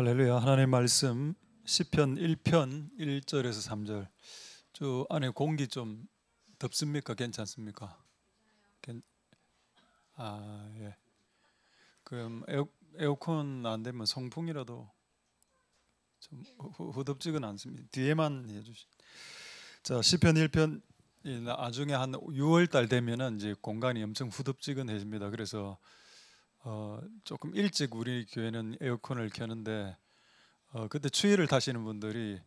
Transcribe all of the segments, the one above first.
할렐루야. 하나님의 말씀 시편 1편 1절에서 3절. 저 안에 공기 좀 덥습니까? 괜찮습니까? 예. 그럼 에어컨 안 되면 송풍이라도 좀 후덥지근 않습니다. 뒤에만 해주시. 자, 시편 1편 나중에 한 6월 달 되면은 이제 공간이 엄청 후덥지근해집니다. 그래서 조금 일찍 우리 교회는 에어컨을 켜는데 그때 추위를 타시는 분들이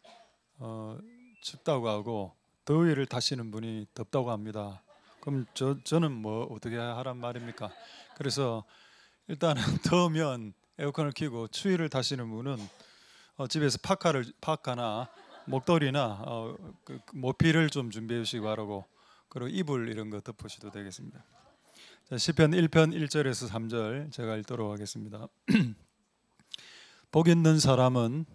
춥다고 하고 더위를 타시는 분이 덥다고 합니다. 그럼 저는 뭐 어떻게 하란 말입니까? 그래서 일단은 더우면 에어컨을 켜고 추위를 타시는 분은 집에서 파카나 목도리나 모피를 좀 준비해 주시기 바라고, 그리고 이불 이런 거 덮으셔도 되겠습니다. 자, 시편 1편 1절에서 3절 제가 읽도록 하겠습니다. 복 있는 사람은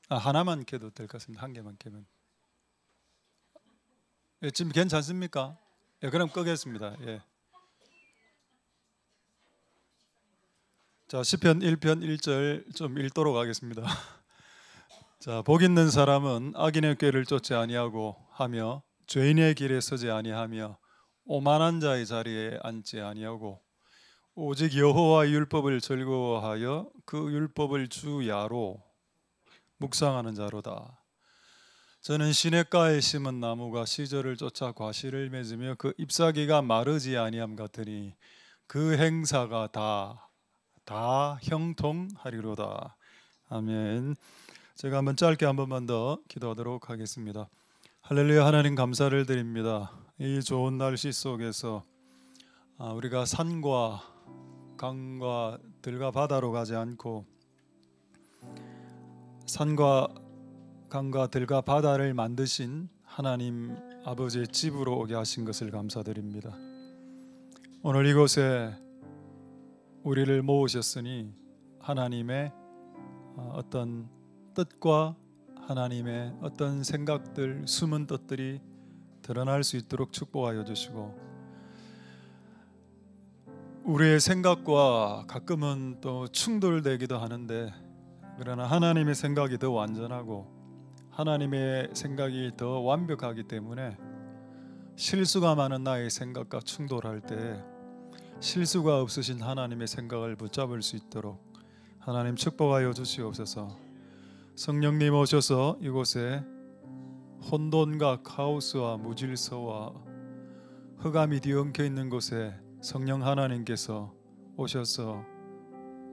하나만 켜도 될 것 같습니다. 한 개만 켜면. 예, 지금 괜찮습니까? 예, 그럼 끄겠습니다. 예. 자, 시편 1편 1절 좀 읽도록 하겠습니다. 자, 복 있는 사람은 악인의 꾀를 쫓지 아니하고 하며 죄인의 길에 서지 아니하며 오만한 자의 자리에 앉지 아니하고 오직 여호와의 율법을 즐거워하여 그 율법을 주야로 묵상하는 자로다. 저는 시냇가에 심은 나무가 시절을 쫓아 과실을 맺으며 그 잎사귀가 마르지 아니함 같으니 그 행사가 다 형통하리로다. 아멘. 제가 한번 짧게 한 번만 더 기도하도록 하겠습니다. 할렐루야. 하나님 감사를 드립니다. 이 좋은 날씨 속에서 우리가 산과 강과 들과 바다로 가지 않고 산과 강과 들과 바다를 만드신 하나님 아버지의 집으로 오게 하신 것을 감사드립니다. 오늘 이곳에 우리를 모으셨으니 하나님의 어떤 뜻과 하나님의 어떤 생각들, 숨은 뜻들이 드러날 수 있도록 축복하여 주시고, 우리의 생각과 가끔은 또 충돌되기도 하는데, 그러나 하나님의 생각이 더 완전하고 하나님의 생각이 더 완벽하기 때문에 실수가 많은 나의 생각과 충돌할 때 실수가 없으신 하나님의 생각을 붙잡을 수 있도록 하나님 축복하여 주시옵소서. 성령님 오셔서 이곳에 혼돈과 카오스와 무질서와 흑암이 뒤엉켜 있는 곳에 성령 하나님께서 오셔서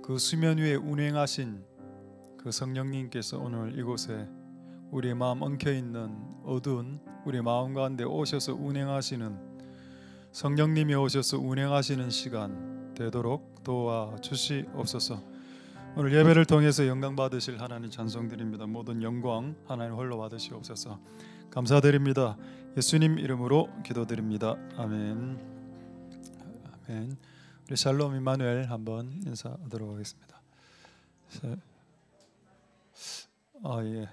그 수면 위에 운행하신 그 성령님께서 오늘 이곳에 우리의 마음 엉켜있는 어두운 우리 마음 가운데 오셔서 운행하시는, 성령님이 오셔서 운행하시는 시간 되도록 도와주시옵소서. 오늘 예배를 통해서 영광 받으실 하나님 찬송드립니다. 모든 영광 하나님 홀로 받으시옵소서. 감사드립니다. 예수님 이름으로 기도드립니다. 아멘. 아멘. 우리 샬롬 임마누엘 한번 인사하도록 하겠습니다. 예.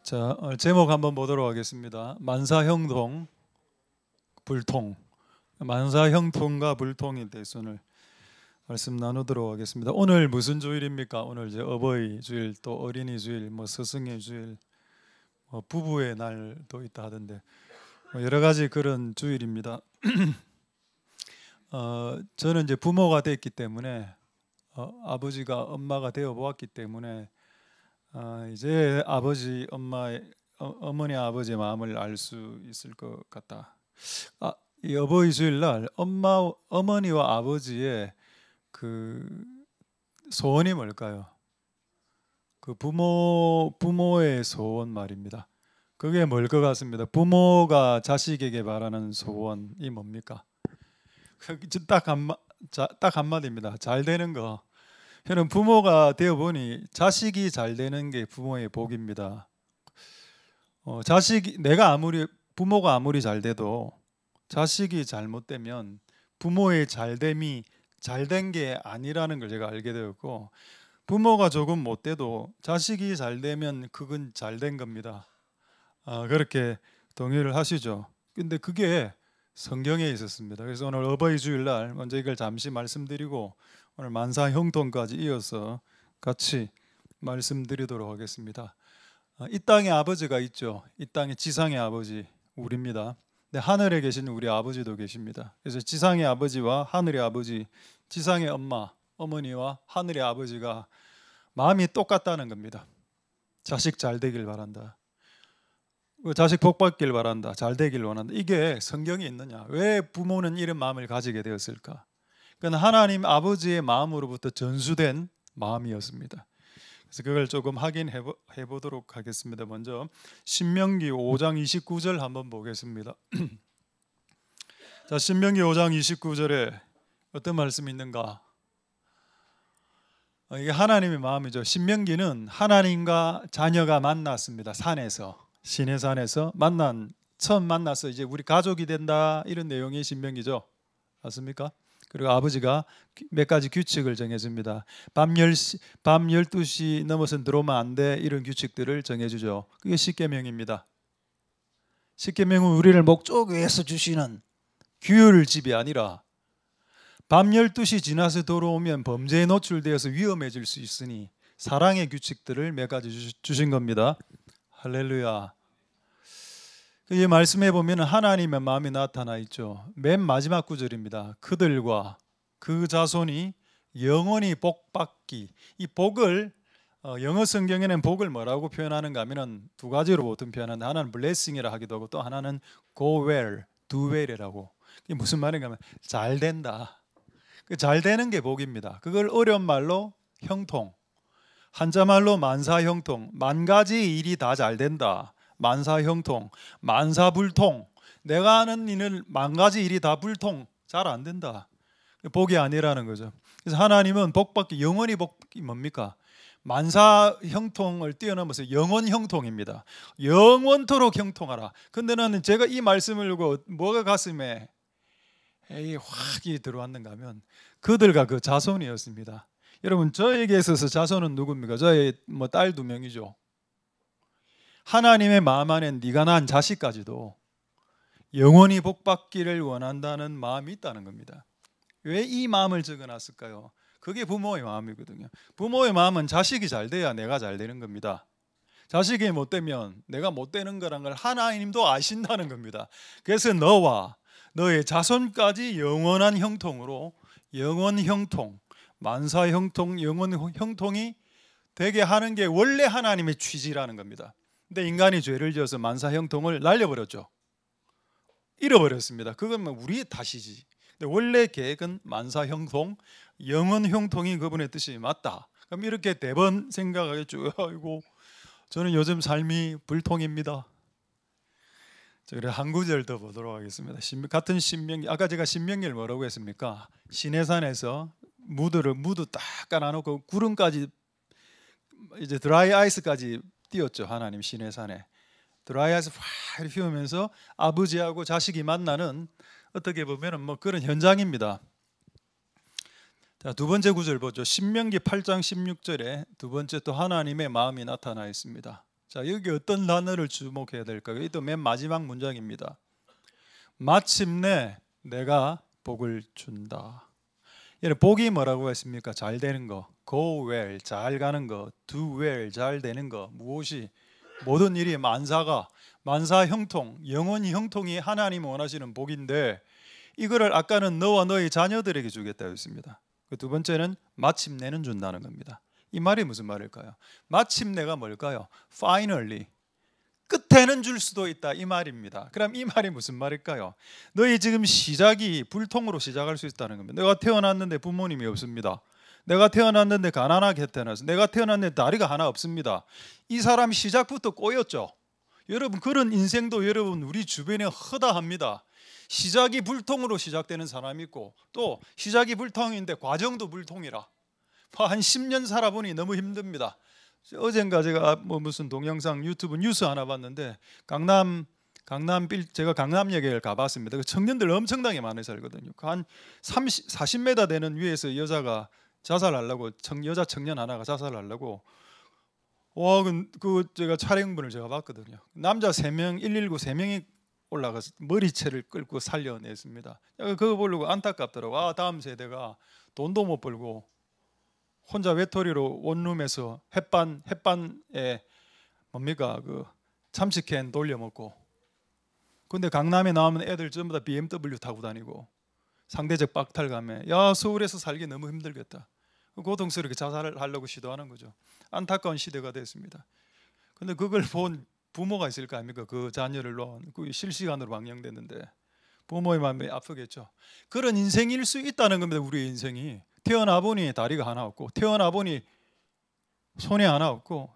자, 제목 한번 보도록 하겠습니다. 만사형통, 불통. 만사형통과 불통에 대해서 오늘 말씀 나누도록 하겠습니다. 오늘 무슨 주일입니까? 오늘 이제 어버이 주일, 또 어린이 주일, 스승의 주일, 부부의 날도 있다 하던데 여러 가지 그런 주일입니다. 저는 이제 부모가 됐기 때문에 아버지가 엄마가 되어 보았기 때문에 이제 아버지, 어머니, 아버지의 마음을 알 수 있을 것 같다. 이 어버이 주일날 어머니와 아버지의 그 소원이 뭘까요? 그 부모의 소원 말입니다. 그게 뭘 것 같습니다. 부모가 자식에게 바라는 소원이 뭡니까? 딱 한마디입니다. 잘 되는 거. 저는 부모가 되어 보니 자식이 잘 되는 게 부모의 복입니다. 부모가 아무리 잘 돼도 자식이 잘못되면 부모의 잘됨이 잘된 게 아니라는 걸 제가 알게 되었고, 부모가 조금 못돼도 자식이 잘되면 그건 잘된 겁니다. 그렇게 동의를 하시죠. 근데 그게 성경에 있었습니다. 그래서 오늘 어버이 주일날 먼저 이걸 잠시 말씀드리고 오늘 만사형통까지 이어서 같이 말씀드리도록 하겠습니다. 이 땅에 아버지가 있죠. 이 땅에 지상의 아버지 우리입니다. 근데 하늘에 계신 우리 아버지도 계십니다. 그래서 지상의 아버지와 하늘의 아버지, 지상의 엄마, 어머니와 하늘의 아버지가 마음이 똑같다는 겁니다. 자식 잘 되길 바란다. 자식 복 받길 바란다. 잘 되길 원한다. 이게 성경에 있느냐? 왜 부모는 이런 마음을 가지게 되었을까? 그건 하나님 아버지의 마음으로부터 전수된 마음이었습니다. 그래서 그걸 조금 확인해 보도록 하겠습니다. 먼저 신명기 5장 29절 한번 보겠습니다. 자, 신명기 5장 29절에 어떤 말씀이 있는가? 이게 하나님의 마음이죠. 신명기는 하나님과 자녀가 만났습니다. 산에서, 시내산에서 처음 만나서 이제 우리 가족이 된다, 이런 내용이 신명기죠. 맞습니까? 그리고 아버지가 몇 가지 규칙을 정해줍니다. 밤 12시 넘어선 들어오면 안 돼, 이런 규칙들을 정해주죠. 그게 십계명입니다. 십계명은 우리를 목적 위에서 주시는 규율집이 아니라 밤 12시 지나서 들어오면 범죄에 노출되어서 위험해질 수 있으니 사랑의 규칙들을 몇 가지 주신 겁니다. 할렐루야. 이 말씀해 보면 하나님의 마음이 나타나 있죠. 맨 마지막 구절입니다. 그들과 그 자손이 영원히 복받기. 이 복을 영어 성경에는 복을 뭐라고 표현하는가 하면 두 가지로 보통 표현하는데, 하나는 blessing이라 하기도 하고 또 하나는 go well, do well이라고. 이게 무슨 말인가 하면 잘 된다. 잘 되는 게 복입니다. 그걸 어려운 말로 형통, 한자말로 만사형통, 만 가지 일이 다 잘 된다. 만사형통, 만사불통. 내가 하는 일은 만 가지 일이 다 불통, 잘 안 된다. 복이 아니라는 거죠. 그래서 하나님은 복받기, 영원히 복이 뭡니까? 만사형통을 뛰어넘어서 영원형통입니다. 영원토록 형통하라. 근데 나는 제가 이 말씀을 읽고 뭐가 가슴에 확이 들어왔는가 하면 그들과 그 자손이었습니다. 여러분, 저에게 있어서 자손은 누굽니까? 저의 딸 2명이죠. 하나님의 마음 안에 네가 낳은 자식까지도 영원히 복받기를 원한다는 마음이 있다는 겁니다. 왜 이 마음을 적어놨을까요? 그게 부모의 마음이거든요. 부모의 마음은 자식이 잘 돼야 내가 잘 되는 겁니다. 자식이 못 되면 내가 못 되는 거란 걸 하나님도 아신다는 겁니다. 그래서 너와 너의 자손까지 영원한 형통으로, 영원형통, 만사형통, 영원형통이 되게 하는 게 원래 하나님의 취지라는 겁니다. 근데 인간이 죄를 지어서 만사형통을 날려버렸죠. 잃어버렸습니다. 그건 우리의 탓이지. 근데 원래 계획은 만사형통, 영원형통이 그분의 뜻이 맞다. 그럼 이렇게 대번 생각하겠죠. 아이고, 저는 요즘 삶이 불통입니다. 그래, 한 구절 더 보도록 하겠습니다. 같은 신명기, 아까 제가 신명기를 뭐라고 했습니까? 시내산에서 무드 딱 깔아놓고 구름까지, 이제 드라이 아이스까지 띄웠죠. 하나님 시내산에 드라이 아이스 확 휘우면서 아버지하고 자식이 만나는, 어떻게 보면 뭐 그런 현장입니다. 자, 두 번째 구절 보죠. 신명기 8장 16절에 두 번째 또 하나님의 마음이 나타나 있습니다. 자, 여기 어떤 단어를 주목해야 될까요? 이 또 맨 마지막 문장입니다. 마침내 내가 복을 준다. 복이 뭐라고 했습니까? 잘 되는 거, go well, 잘 가는 거, do well, 잘 되는 거. 무엇이? 모든 일이 만사형통, 영원히 형통이 하나님 원하시는 복인데, 이거를 아까는 너와 너의 자녀들에게 주겠다 했습니다. 그 두 번째는 마침내는 준다는 겁니다. 이 말이 무슨 말일까요? 마침내가 뭘까요? Finally, 끝에는 줄 수도 있다, 이 말입니다. 그럼 이 말이 무슨 말일까요? 너희 지금 시작이 불통으로 시작할 수 있다는 겁니다. 내가 태어났는데 부모님이 없습니다. 내가 태어났는데 가난하게 태어났어. 내가 태어났는데 다리가 하나 없습니다. 이 사람 시작부터 꼬였죠. 여러분, 그런 인생도 여러분 우리 주변에 허다합니다. 시작이 불통으로 시작되는 사람이 있고, 또 시작이 불통인데 과정도 불통이라 한 10년 살아보니 너무 힘듭니다. 어젠가 제가 무슨 동영상 유튜브 뉴스 하나 봤는데, 제가 강남역에 가봤습니다. 그 청년들 엄청나게 많이 살거든요. 한 40m 되는 위에서 여자가 자살하려고, 여자 청년 하나가 자살하려고, 제가 촬영분을 제가 봤거든요. 남자 3명, 119 3명이 올라가서 머리채를 끌고 살려냈습니다. 그거 보려고 안타깝더라고. 다음 세대가 돈도 못 벌고 혼자 외톨이로 원룸에서 햇반에 뭡니까 그 참치캔 돌려 먹고, 근데 강남에 나오면 애들 전부 다 BMW 타고 다니고 상대적 박탈감에 야 서울에서 살기 너무 힘들겠다, 고통스럽게 자살을 하려고 시도하는 거죠. 안타까운 시대가 됐습니다. 근데 그걸 본 부모가 있을 거 아닙니까? 그 자녀를 놓은 그 실시간으로 방영됐는데 부모의 마음이 아프겠죠. 그런 인생일 수 있다는 겁니다. 우리의 인생이 태어나 보니 다리가 하나 없고, 태어나 보니 손이 하나 없고,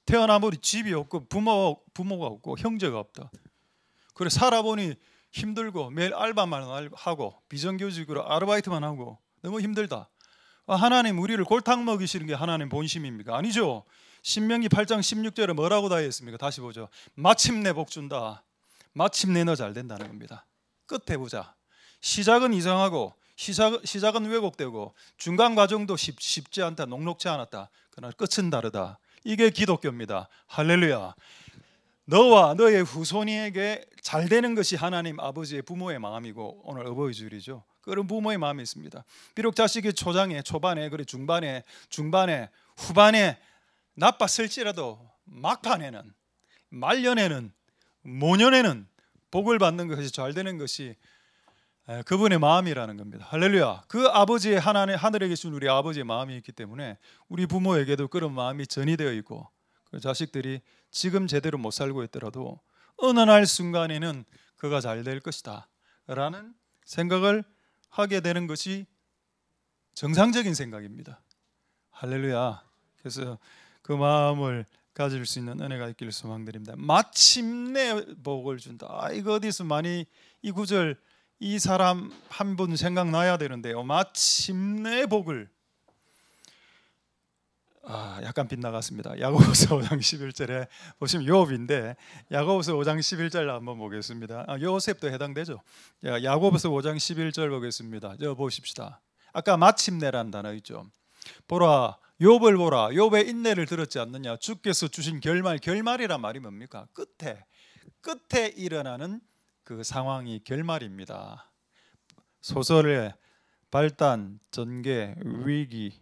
태어나 보니 집이 없고, 부모가 없고, 형제가 없다. 그래 살아보니 힘들고 매일 알바만 하고 비정규직으로 아르바이트만 하고 너무 힘들다. 하나님 우리를 골탕 먹이시는 게 하나님 본심입니까? 아니죠. 신명기 8장 16절에 뭐라고 다 했습니까? 다시 보죠. 마침내 복 준다. 마침내 너 잘 된다는 겁니다. 끝에 보자. 시작은 이상하고 시작은 왜곡되고 중간 과정도 쉽지 않다, 녹록지 않았다. 그러나 끝은 다르다. 이게 기독교입니다. 할렐루야. 너와 너의 후손에게 잘 되는 것이 하나님 아버지의 부모의 마음이고, 오늘 어버이 주일이죠. 그런 부모의 마음이 있습니다. 비록 자식이 초반에 그래 중반에 후반에 나빴을지라도 막판에는, 말년에는, 모년에는 복을 받는 것이 잘 되는 것이 그분의 마음이라는 겁니다. 할렐루야. 그 아버지의 하늘에 계신 우리 아버지의 마음이 있기 때문에 우리 부모에게도 그런 마음이 전이되어 있고, 그 자식들이 지금 제대로 못 살고 있더라도 어느 날 순간에는 그가 잘 될 것이다 라는 생각을 하게 되는 것이 정상적인 생각입니다. 할렐루야. 그래서 그 마음을 가질 수 있는 은혜가 있기를 소망드립니다. 마침내 복을 준다. 이거 어디서 많이 이 구절, 이 사람 한 분 생각나야 되는데요. 마침내 복을. 약간 빗나갔습니다. 야고보서 5장 11절에 보시면 욥인데 야고보서 5장 11절 한번 보겠습니다. 요셉도 해당되죠. 야고보서 5장 11절 보겠습니다. 저 보십시다. 아까 마침내란 단어 있죠. 보라 욥을 보라, 욥의 인내를 들었지 않느냐. 주께서 주신 결말이란 말이 뭡니까? 끝에 일어나는 그 상황이 결말입니다. 소설의 발단, 전개, 위기,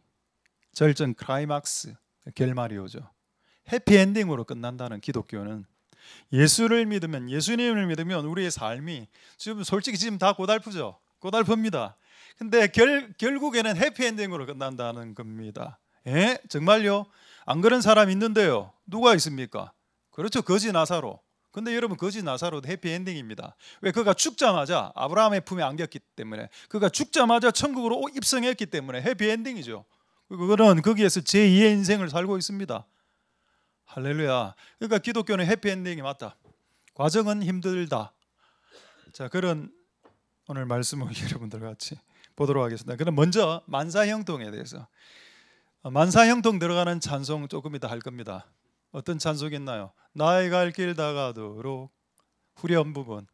절정, 클라이막스, 결말이 오죠. 해피엔딩으로 끝난다는 기독교는, 예수님을 믿으면 우리의 삶이 솔직히 지금 다 고달프죠. 고달픕니다. 근데 결국에는 해피엔딩으로 끝난다는 겁니다. 정말요? 안 그런 사람 있는데요. 누가 있습니까? 그렇죠. 거지 나사로. 근데 여러분 거지 나사로도 해피엔딩입니다. 왜? 그가 죽자마자 아브라함의 품에 안겼기 때문에, 그가 죽자마자 천국으로 입성했기 때문에 해피엔딩이죠. 그거는 거기에서 제2의 인생을 살고 있습니다. 할렐루야. 그러니까 기독교는 해피엔딩이 맞다. 과정은 힘들다. 자, 그런 오늘 말씀을 여러분들 같이 보도록 하겠습니다. 그럼 먼저 만사형통에 대해서, 만사형통 들어가는 찬송 조금 이따 할 겁니다. 어떤 찬송이 있나요? 나의 갈 길 다가도록 후렴 부분,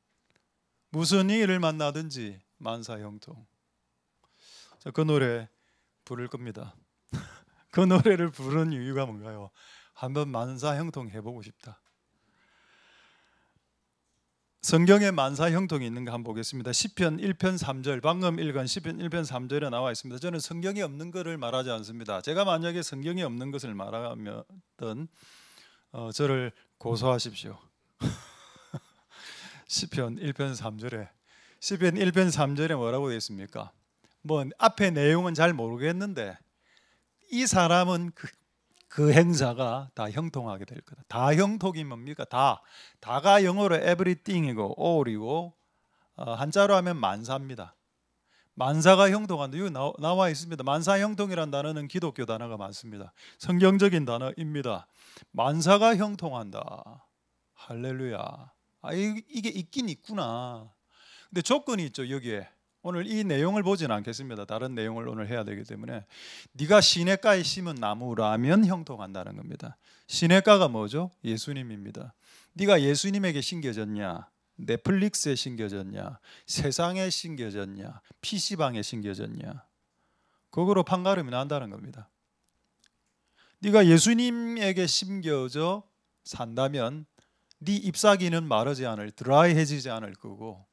무슨 일을 만나든지 만사형통. 자, 그 노래 부를 겁니다. 그 노래를 부르는 이유가 뭔가요? 한번 만사형통 해보고 싶다. 성경에 만사형통이 있는가 한번 보겠습니다. 시편 1편 3절, 방금 읽은 시편 1편 3절에 나와 있습니다. 저는 성경이 없는 것을 말하지 않습니다. 제가 만약에 성경이 없는 것을 말하면 저를 고소하십시오. 시편 1편 3절에, 시편 1편 3절에 뭐라고 되어 있습니까? 뭐 앞에 내용은 잘 모르겠는데 이 사람은 그 행사가 다 형통하게 될 거다. 다 형통이 뭡니까? 다가 영어로 everything이고 all이고 한자로 하면 만사입니다. 만사가 형통한다. 여기 나와 있습니다. 만사 형통이란 단어는 기독교 단어가 많습니다. 성경적인 단어입니다. 만사가 형통한다. 할렐루야. 이게 있긴 있구나. 근데 조건이 있죠. 여기에 오늘 이 내용을 보지는 않겠습니다. 다른 내용을 오늘 해야 되기 때문에, 네가 시냇가에 심은 나무라면 형통한다는 겁니다. 시냇가가 뭐죠? 예수님입니다. 네가 예수님에게 심겨졌냐? 넷플릭스에 심겨졌냐? 세상에 심겨졌냐? PC방에 심겨졌냐? 그거로 판가름이 난다는 겁니다. 네가 예수님에게 심겨져 산다면 네 잎사귀는 마르지 않을, 드라이해지지 않을 거고,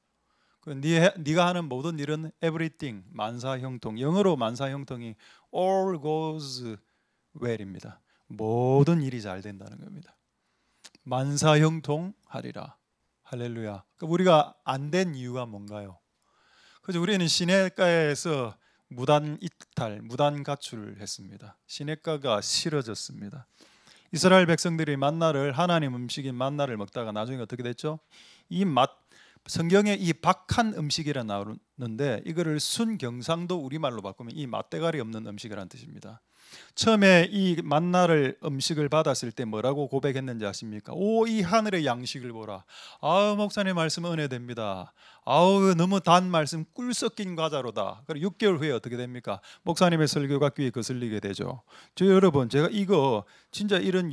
네가 하는 모든 일은 everything 만사형통. 영어로 만사형통이 all goes well입니다. 모든 일이 잘 된다는 겁니다. 만사형통하리라. 할렐루야. 우리가 안 된 이유가 뭔가요? 그래서 우리는 시냇가에서 무단 이탈, 무단 가출을 했습니다. 시냇가가 싫어졌습니다. 이스라엘 백성들이 만나를, 하나님 음식인 만나를 먹다가 나중에 어떻게 됐죠? 성경에 이 박한 음식이라 나오는데 이거를 순경상도 우리말로 바꾸면 이 맛대가리 없는 음식이라는 뜻입니다. 처음에 이 만나를 음식을 받았을 때 뭐라고 고백했는지 아십니까? 오, 이 하늘의 양식을 보라. 아우, 목사님 말씀 은혜됩니다. 아우, 너무 단 말씀, 꿀 섞인 과자로다. 그리고 6개월 후에 어떻게 됩니까? 목사님의 설교가 귀에 거슬리게 되죠. 여러분, 제가 이거 진짜 이런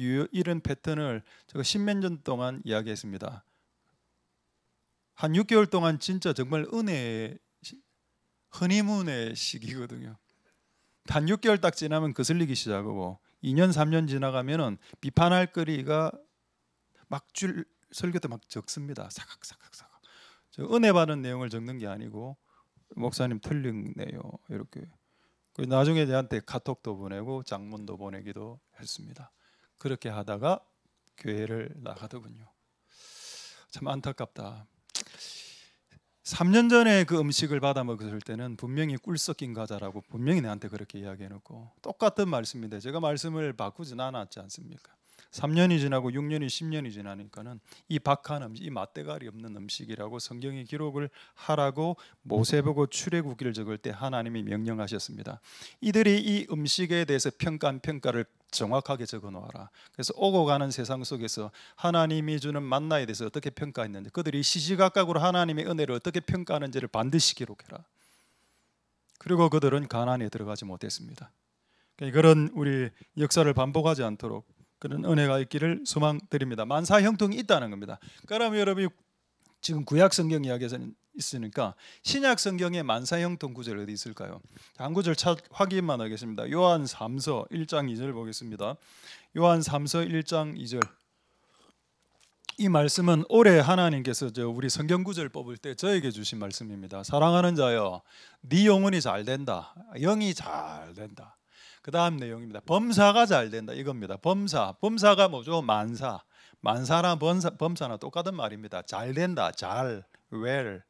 패턴을 제가 10몇 년 동안 이야기했습니다. 한 6개월 동안 진짜 정말 허니문의 시기거든요. 한 6개월 딱 지나면 거슬리기 시작하고 2년 3년 지나가면은 비판할 거리가 설교 때 막 적습니다. 사각사각. 저 은혜 받은 내용을 적는 게 아니고 목사님 틀렸네요. 이렇게. 나중에 저한테 카톡도 보내고 장문도 보내기도 했습니다. 그렇게 하다가 교회를 나가더군요. 참 안타깝다. 3년 전에 그 음식을 받아 먹었을 때는 분명히 꿀 섞인 과자라고 분명히 내한테 그렇게 이야기해놓고 똑같은 말씀인데 제가 말씀을 바꾸진 않았지 않습니까? 3년이 지나고 6년이 10년이 지나니까는 이 박한 음식, 이 맛대가리 없는 음식이라고 성경이 기록을 하라고 모세보고 출애굽기를 적을 때 하나님이 명령하셨습니다. 이들이 이 음식에 대해서 평가를 정확하게 적어놓아라. 그래서 오고 가는 세상 속에서 하나님이 주는 만나에 대해서 어떻게 평가했는지, 그들이 시시각각으로 하나님의 은혜를 어떻게 평가하는지를 반드시 기록해라. 그리고 그들은 가나안에 들어가지 못했습니다. 그런 우리 역사를 반복하지 않도록 그런 은혜가 있기를 소망드립니다. 만사형통이 있다는 겁니다. 그럼 여러분이 지금 구약 성경 이야기에서 있으니까 신약 성경에 만사형통 구절 어디 있을까요? 한 구절 확인만 하겠습니다. 요한 3서 1장 2절 보겠습니다. 요한 3서 1장 2절. 이 말씀은 올해 하나님께서 우리 성경 구절 뽑을 때 저에게 주신 말씀입니다. 사랑하는 자여, 네 영혼이 잘 된다. 영이 잘 된다. 그 다음 내용입니다. 범사가 잘 된다. 이겁니다. 범사가 뭐죠? 만사나 범사나 똑같은 말입니다. 잘 된다. 잘, well.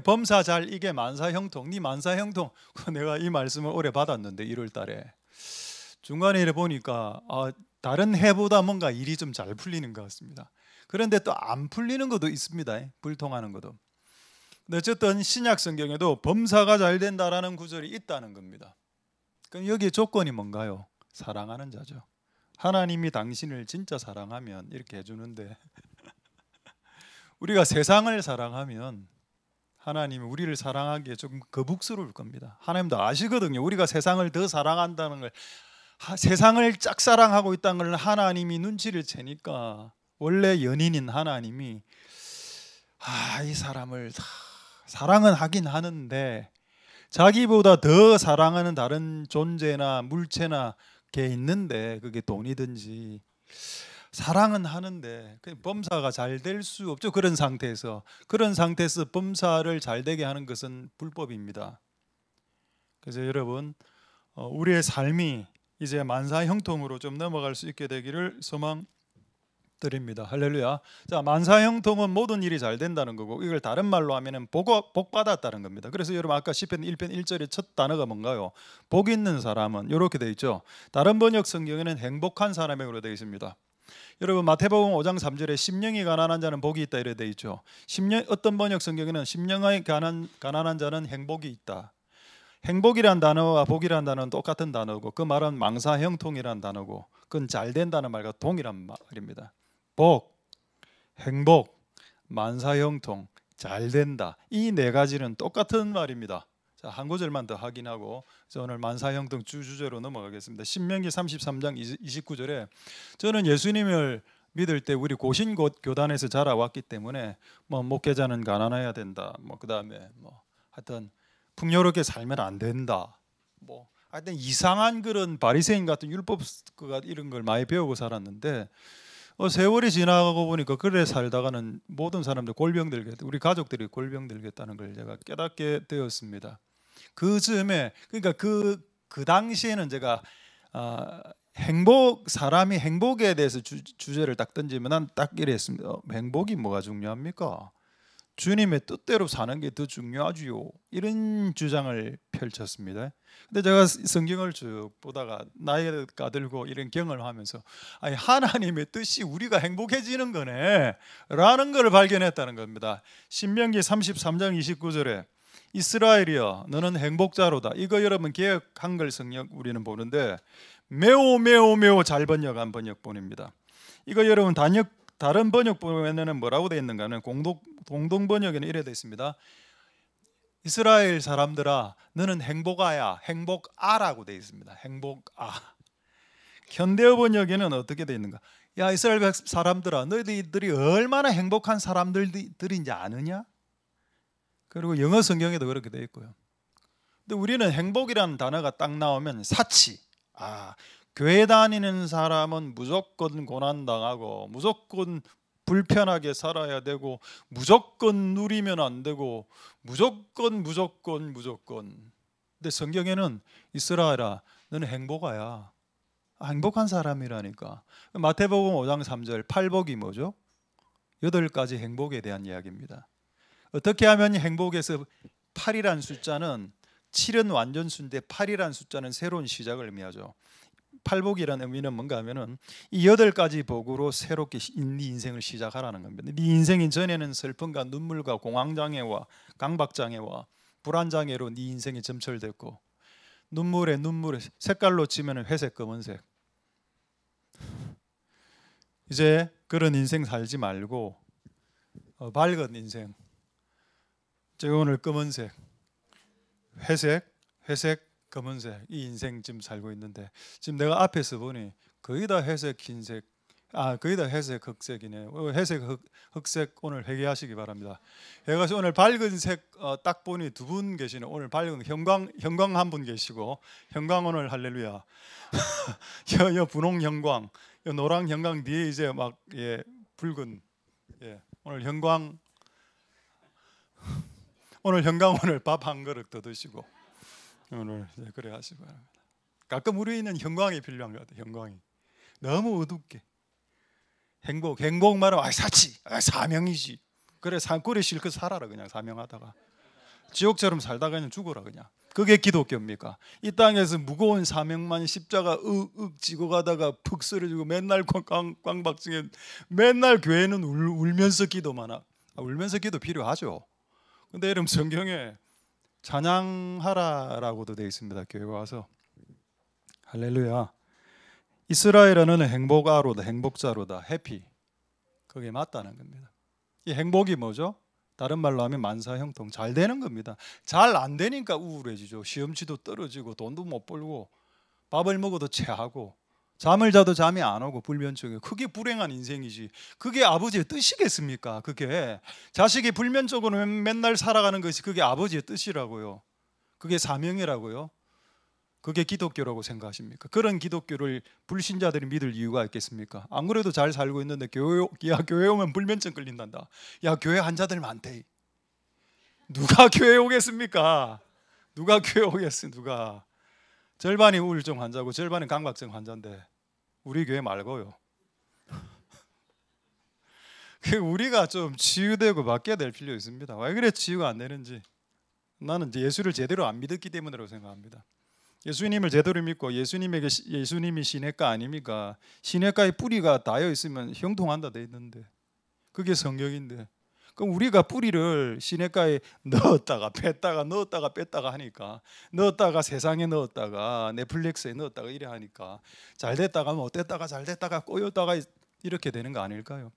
범사 잘, 이게 만사형통. 네 만사형통. 내가 이 말씀을 올해 받았는데 1월 달에 중간에 이래 보니까 다른 해보다 뭔가 일이 좀 잘 풀리는 것 같습니다. 그런데 또 안 풀리는 것도 있습니다. 불통하는 것도. 근데 어쨌든 신약 성경에도 범사가 잘 된다라는 구절이 있다는 겁니다. 그럼 여기 조건이 뭔가요? 사랑하는 자죠. 하나님이 당신을 진짜 사랑하면 이렇게 해주는데 우리가 세상을 사랑하면 하나님이 우리를 사랑하기에 조금 거북스러울 겁니다. 하나님도 아시거든요. 우리가 세상을 더 사랑한다는 걸, 세상을 짝사랑하고 있다는 걸 하나님이 눈치를 채니까 원래 연인인 하나님이 이 사람을 사랑은 하긴 하는데 자기보다 더 사랑하는 다른 존재나 물체나 게 있는데 그게 돈이든지 사랑은 하는데 범사가 잘 될 수 없죠. 그런 상태에서 범사를 잘 되게 하는 것은 불법입니다. 그래서 여러분 우리의 삶이 이제 만사형통으로 좀 넘어갈 수 있게 되기를 소망드립니다. 할렐루야. 자, 만사형통은 모든 일이 잘 된다는 거고 이걸 다른 말로 하면은 복 받았다는 겁니다. 그래서 여러분 아까 시편 1편 1절의 첫 단어가 뭔가요? 복 있는 사람은 이렇게 되어 있죠. 다른 번역 성경에는 행복한 사람으로 되어 있습니다. 여러분 마태복음 5장 3절에 심령이 가난한 자는 복이 있다 이래 되어 있죠. 어떤 번역 성경에는 심령이 가난한 자는 행복이 있다. 행복이란 단어와 복이란 단어는 똑같은 단어고 그 말은 망사형통이란 단어고 그건 잘 된다는 말과 동일한 말입니다. 복, 행복, 만사형통, 잘 된다. 이 네 가지는 똑같은 말입니다. 자, 한 구절만 더 확인하고 오늘 만사형통 주제로 넘어가겠습니다. 신명기 33장 29절에 저는 예수님을 믿을 때 우리 고신곳 교단에서 자라왔기 때문에 목회자는 가난해야 된다. 그다음에 하여튼 풍요롭게 살면 안 된다. 하여튼 이상한 그런 바리새인 같은 율법 이런 걸 많이 배우고 살았는데 세월이 지나가고 보니까 그래 살다가는 모든 사람들 골병 들겠다. 우리 가족들이 골병 들겠다는 걸 제가 깨닫게 되었습니다. 그 즈음에 그러니까 그 당시에는 제가 사람이 행복에 대해서 주제를 딱 던지면 난 딱 이랬습니다. 행복이 뭐가 중요합니까? 주님의 뜻대로 사는 게 더 중요하지요. 이런 주장을 펼쳤습니다. 근데 제가 성경을 쭉 보다가 나이가 들고 이런 경험하면서 아니 하나님의 뜻이 우리가 행복해지는 거네 라는 걸 발견했다는 겁니다. 신명기 33장 29절에 이스라엘이여 너는 행복자로다. 이거 여러분 개역 한글 성역 우리는 보는데 매우 매우 매우 잘 번역한 번역본입니다. 이거 여러분 다른 번역본에는 뭐라고 되어 있는가는 공동 번역에는 이래 되어 있습니다. 이스라엘 사람들아 너는 행복아야, 행복아라고 되어 있습니다. 행복아. 현대어 번역에는 어떻게 되어 있는가? 야 이스라엘 사람들아 너희들이 얼마나 행복한 사람들인지 아느냐? 그리고 영어 성경에도 그렇게 되어 있고요. 근데 우리는 행복이라는 단어가 딱 나오면 사치. 교회 다니는 사람은 무조건 고난당하고 무조건 불편하게 살아야 되고 무조건 누리면 안 되고 무조건. 근데 성경에는 이스라엘아 너는 행복아야. 행복한 사람이라니까. 마태복음 5장 3절 팔복이 뭐죠? 8가지 행복에 대한 이야기입니다. 어떻게 하면 행복에서 8이란 숫자는 7은 완전 수인데 8이란 숫자는 새로운 시작을 의미하죠. 팔복이라는 의미는 뭔가 하면은 이 8가지 복으로 새롭게 네 인생을 시작하라는 겁니다. 네 인생이 전에는 슬픔과 눈물과 공황장애와 강박장애와 불안장애로 네 인생이 점철됐고 눈물에 색깔로 치면 회색 검은색. 이제 그런 인생 살지 말고 밝은 인생. 제가 오늘 검은색, 회색, 검은색 이 인생 지금 살고 있는데 지금 내가 앞에서 보니 거의 다 회색, 흰색, 거의 다 회색, 흑색이네. 회색, 흑색 오늘 회개하시기 바랍니다. 해가지고 오늘 밝은 색 딱 보니 2분 계시네. 오늘 밝은 형광 한 분 계시고 형광 오늘 할렐루야. 여 분홍 형광, 여 노랑 형광 뒤에 이제 막 붉은 오늘 형광 오늘 밥 한 그릇 더 드시고 오늘 그래 하시기 바랍니다. 가끔 우리는 형광이 필요한 것 같아요. 형광이 너무 어둡게 행복 말하면 사치 사명이지. 그래 실컷 살아라 그냥 사명하다가 지옥처럼 살다가 그냥 죽어라 그냥. 그게 기독교입니까? 이 땅에서 무거운 사명만 십자가 지고 가다가 푹 쓰러지고 맨날 꽝박증에 맨날 교회는 울면서 기도만 울면서 기도 필요하죠. 근데 여러분 성경에 찬양하라라고도 되어 있습니다. 교회 와서 할렐루야. 이스라엘은 행복아로다, 행복자로다, 해피. 그게 맞다는 겁니다. 이 행복이 뭐죠? 다른 말로 하면 만사형통, 잘 되는 겁니다. 잘 안 되니까 우울해지죠. 시험치도 떨어지고 돈도 못 벌고 밥을 먹어도 체하고 잠을 자도 잠이 안 오고 불면증이. 그게 불행한 인생이지. 그게 아버지의 뜻이겠습니까? 그게 자식이 불면증으로 맨날 살아가는 것이 그게 아버지의 뜻이라고요. 그게 사명이라고요. 그게 기독교라고 생각하십니까? 그런 기독교를 불신자들이 믿을 이유가 있겠습니까? 안 그래도 잘 살고 있는데 교회 오면 불면증 걸린단다. 야 교회 환자들 많대. 누가 교회 오겠습니까? 누가 교회 오겠어? 누가? 절반이 우울증 환자고 절반이 강박증 환자인데 우리 교회 말고요. 우리가 좀 치유되고 바뀌어야 될 필요 있습니다. 왜 그래 치유가 안 되는지. 나는 이제 예수를 제대로 안 믿었기 때문이라고 생각합니다. 예수님을 제대로 믿고 예수님이 시냇가 아닙니까? 시냇가에 뿌리가 닿아 있으면 형통한다 돼 있는데 그게 성경인데 그럼 우리가 뿌리를 시냇가에 넣었다가 뺐다가 넣었다가 뺐다가 하니까 넣었다가 세상에 넣었다가 넷플릭스에 넣었다가 이래 하니까 잘 됐다가 못 됐다가 잘 됐다가 꼬였다가 이렇게 되는 거 아닐까요?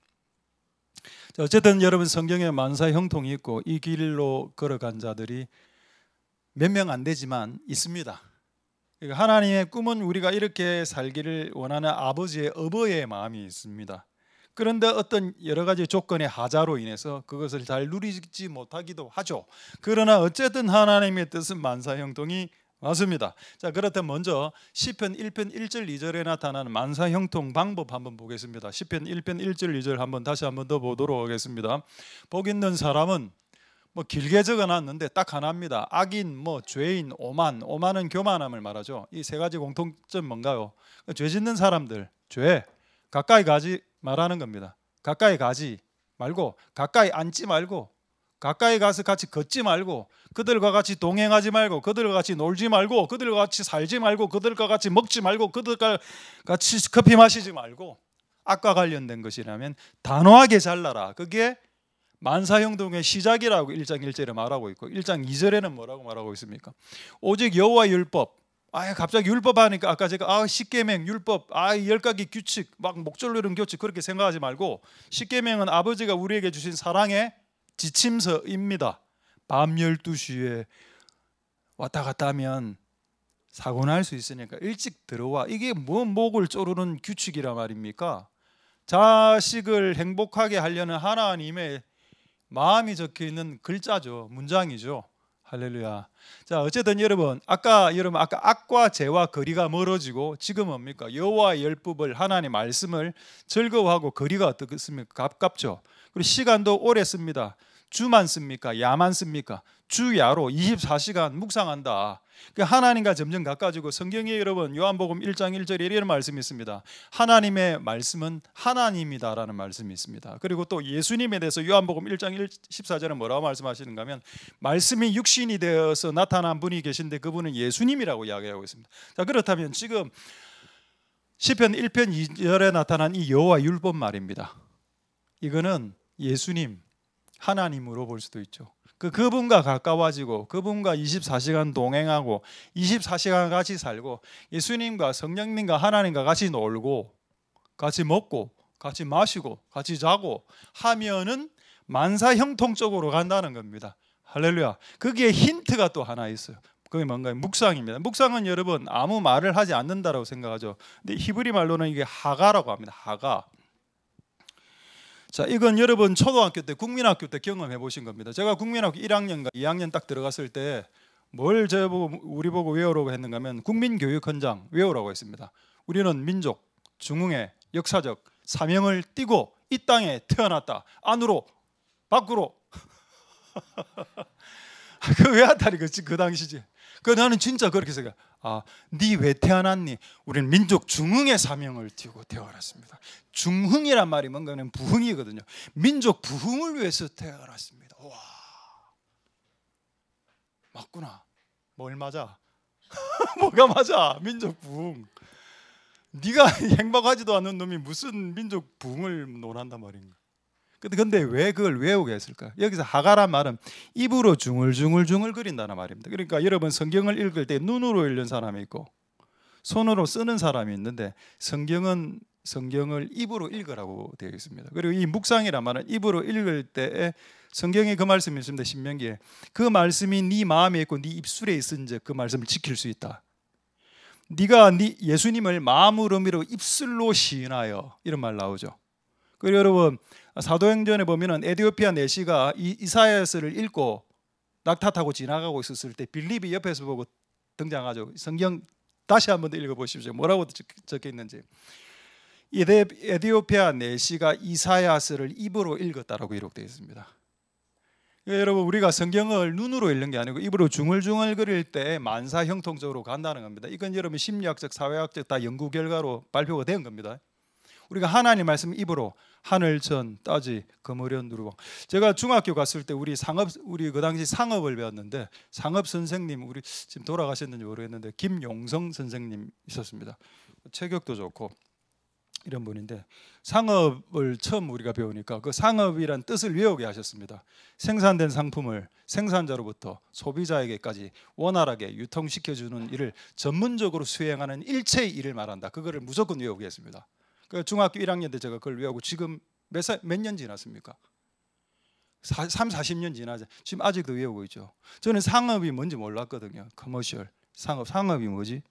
자, 어쨌든 여러분 성경에 만사 형통이 있고 이 길로 걸어간 자들이 몇 명 안 되지만 있습니다. 그러니까 하나님의 꿈은 우리가 이렇게 살기를 원하는 아버지의 어버이의 마음이 있습니다. 그런데 어떤 여러 가지 조건의 하자로 인해서 그것을 잘 누리지 못하기도 하죠. 그러나 어쨌든 하나님의 뜻은 만사형통이 맞습니다. 자, 그렇다면 먼저 시편 1편 1절 2절에 나타나는 만사 형통 방법 한번 보겠습니다. 시편 1편 1절 2절 한번 다시 한번 더 보도록 하겠습니다. 복 있는 사람은 뭐 길게 적어놨는데 딱 하나입니다. 악인, 뭐 죄인, 오만은 교만함을 말하죠. 이 세 가지 공통점 뭔가요? 죄 짓는 사람들, 죄 가까이 가지 말하는 겁니다. 가까이 가지 말고, 가까이 앉지 말고, 가까이 가서 같이 걷지 말고, 그들과 같이 동행하지 말고, 그들과 같이 놀지 말고, 그들과 같이 살지 말고, 그들과 같이 먹지 말고, 그들과 같이 커피 마시지 말고. 악과 관련된 것이라면 단호하게 잘라라. 그게 만사형통의 시작이라고 1장 1절에 말하고 있고, 1장 2절에는 뭐라고 말하고 있습니까? 오직 여호와의 율법. 갑자기 율법 하니까 아까 제가 십계명 율법, 10가지 규칙, 막 목절로 이런 규칙 그렇게 생각하지 말고, 십계명은 아버지가 우리에게 주신 사랑의 지침서입니다. 밤 12시에 왔다 갔다 하면 사고 날 수 있으니까 일찍 들어와. 이게 뭐 목을 조르는 규칙이란 말입니까? 자식을 행복하게 하려는 하나님의 마음이 적혀있는 글자죠. 문장이죠. 할렐루야. 자, 어쨌든 여러분 아까 악과 죄와 거리가 멀어지고 지금 뭡니까? 여호와의 율법을, 하나님의 말씀을 즐거워하고 거리가 어떻습니까? 가깝죠. 그리고 시간도 오래 씁니다. 주만 씁니까? 야만 씁니까? 주야로 24시간 묵상한다. 하나님과 점점 가까워지고, 성경에 여러분 요한복음 1장 1절에 이런 말씀이 있습니다. 하나님의 말씀은 하나님이다라는 말씀이 있습니다. 그리고 또 예수님에 대해서 요한복음 1장 14절은 뭐라고 말씀하시는가 하면, 말씀이 육신이 되어서 나타난 분이 계신데 그분은 예수님이라고 이야기하고 있습니다. 자, 그렇다면 지금 시편 1편 2절에 나타난 이 여호와 율법 말입니다. 이거는 예수님, 하나님으로 볼 수도 있죠. 그분과 가까워지고, 그분과 24시간 동행하고, 24시간 같이 살고, 예수님과 성령님과 하나님과 같이 놀고, 같이 먹고, 같이 마시고, 같이 자고 하면은 만사 형통적으로 간다는 겁니다. 할렐루야. 거기에 힌트가 또 하나 있어요. 그게 뭔가요? 묵상입니다. 묵상은 여러분 아무 말을 하지 않는다라고 생각하죠. 근데 히브리 말로는 이게 하가라고 합니다. 하가. 자, 이건 여러분 초등학교 때, 국민학교 때 경험해 보신 겁니다. 제가 국민학교 1학년과 2학년 딱 들어갔을 때 뭘 우리 보고 외우라고 했는가 하면 국민교육헌장 외우라고 했습니다. 우리는 민족, 중흥의 역사적 사명을 띠고 이 땅에 태어났다. 안으로, 밖으로. 그 외웠다니, 그 당시지. 나는 진짜 그렇게 생각. 니 왜 태어났니? 우리는 민족 중흥의 사명을 띠고 태어났습니다. 중흥이란 말이 뭔가 하면 부흥이거든요. 민족 부흥을 위해서 태어났습니다. 와, 맞구나. 뭘 맞아? 뭐가 맞아? 민족 부흥. 네가 행복하지도 않은 놈이 무슨 민족 부흥을 논한단 말인가? 근데 왜 그걸 외우게 했을까? 여기서 하가란 말은 입으로 중얼중얼 거린다는 말입니다. 그러니까 여러분 성경을 읽을 때 눈으로 읽는 사람이 있고 손으로 쓰는 사람이 있는데, 성경을 입으로 읽으라고 되어 있습니다. 그리고 이 묵상이란 말은 입으로 읽을 때에 성경에 그 말씀이 있습니다. 신명기에 그 말씀이 네 마음에 있고 네 입술에 있은즉 그 말씀을 지킬 수 있다. 네가 예수님을 마음으로 믿고 입술로 시인하여, 이런 말 나오죠. 그리고 여러분 사도행전에 보면은 에티오피아 내시가 이사야서를 읽고 낙타 타고 지나가고 있었을 때 빌립이 옆에서 보고 등장하죠. 성경 다시 한번 더 읽어보십시오. 뭐라고 적혀 있는지. 에티오피아 내시가 이사야서를 입으로 읽었다라고 기록되어 있습니다. 여러분 우리가 성경을 눈으로 읽는 게 아니고 입으로 중얼중얼 거릴 때 만사 형통적으로 간다는 겁니다. 이건 여러분 심리학적, 사회학적 다 연구 결과로 발표가 된 겁니다. 우리가 하나님 말씀 입으로 하늘 전 따지 거머련 누르고. 제가 중학교 갔을 때 우리 그 당시 상업을 배웠는데, 상업 선생님, 우리 지금 돌아가셨는지 모르겠는데 김용성 선생님 있었습니다. 체격도 좋고 이런 분인데, 상업을 처음 우리가 배우니까 그 상업이란 뜻을 외우게 하셨습니다. 생산된 상품을 생산자로부터 소비자에게까지 원활하게 유통시켜주는 일을 전문적으로 수행하는 일체의 일을 말한다. 그거를 무조건 외우게 했습니다. 그 중학교 1학년 때 제가 그걸 외우고 지금 몇 년 지났습니까? 40년 지나죠. 지금 아직도 외우고 있죠. 저는 상업이 뭔지 몰랐거든요. 커머셜, 상업이 뭐지?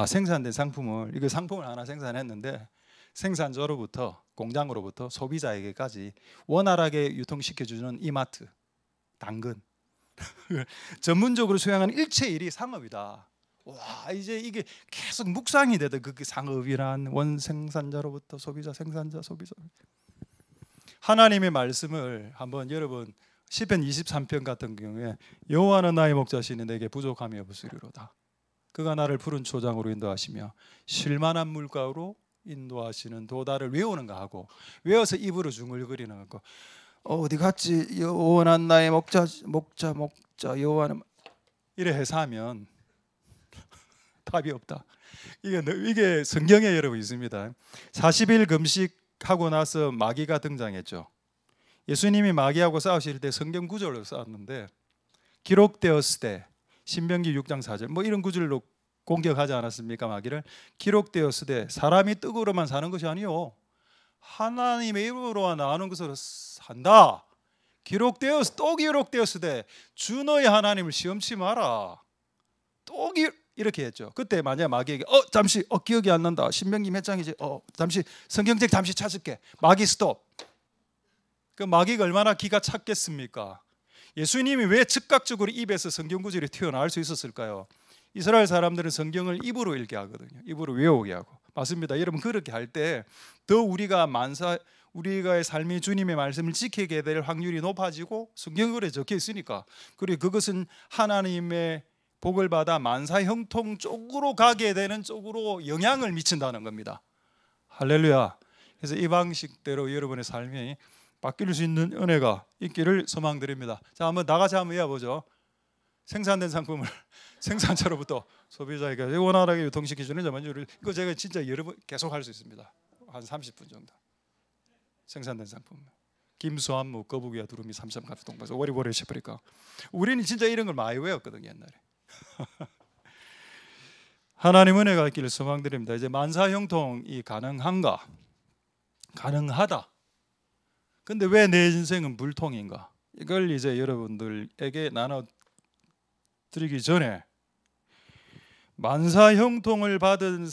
생산된 상품을, 이거 상품을 하나 생산했는데 생산자로부터, 공장으로부터 소비자에게까지 원활하게 유통시켜주는 이마트, 당근 전문적으로 수행하는 일체 일이 상업이다. 와, 이제 이게 계속 묵상이 되던 그 상업이란 원생산자로부터 소비자, 생산자, 소비자. 하나님의 말씀을 한번 여러분 시편 23편 같은 경우에 여호와는 나의 목자시니 내게 부족함이 없으리로다. 그가 나를 푸른 초장으로 인도하시며 쉴만한 물가로 인도하시는 도다를 외우는가 하고 외워서 입으로 중얼거리는 거. 어디 갔지? 여호와는 나의 목자 여호와는 이래 해서 하면 답이 없다. 이게 성경에 여러분 있습니다. 40일 금식하고 나서 마귀가 등장했죠. 예수님이 마귀하고 싸우실 때 성경 구절로 싸웠는데 기록되었을 때 신명기 6장 4절 뭐 이런 구절로 공격하지 않았습니까? 마귀를 기록되었을 때 사람이 떡으로만 사는 것이 아니요 하나님의 입으로 나오는 것으로 산다. 또 기록되었을 때 주 너의 하나님을 시험치 마라. 또 이렇게 했죠. 그때 만약 마귀에게 잠시 기억이 안 난다. 신명기 몇 장이지? 잠시 성경책 잠시 찾을게. 마귀 스톱. 그 마귀가 얼마나 기가 찼겠습니까? 예수님이 왜 즉각적으로 입에서 성경 구절이 튀어나올 수 있었을까요? 이스라엘 사람들은 성경을 입으로 읽게 하거든요. 입으로 외우게 하고. 맞습니다. 여러분 그렇게 할 때 더 우리가의 삶이 주님의 말씀을 지키게 될 확률이 높아지고 성경글에 적혀 있으니까. 그리고 그것은 하나님의 복을 받아 만사 형통 쪽으로 가게 되는 쪽으로 영향을 미친다는 겁니다. 할렐루야. 그래서 이 방식대로 여러분의 삶이 바뀔 수 있는 은혜가 있기를 소망드립니다. 자, 한번 나같이 한번 해보죠. 생산된 상품을 생산자로부터 소비자에게 원활하게 유통시켜주는 자만주를 이거 제가 진짜 여러 번 계속 할 수 있습니다. 한 30분 정도. 생산된 상품 김수한무 거북이와 두루미 삼삼가루 동파서 오리보리 셰프리카. 우리는 진짜 이런 걸 많이 외웠거든요 옛날에. 하나님 은혜가 있기를 소망드립니다. 이제 만사 형통이 가능한가? 가능하다. 근데 왜 내 인생은 불통인가? 이걸 이제 여러분들에게 나눠 드리기 전에 만사 형통을 받은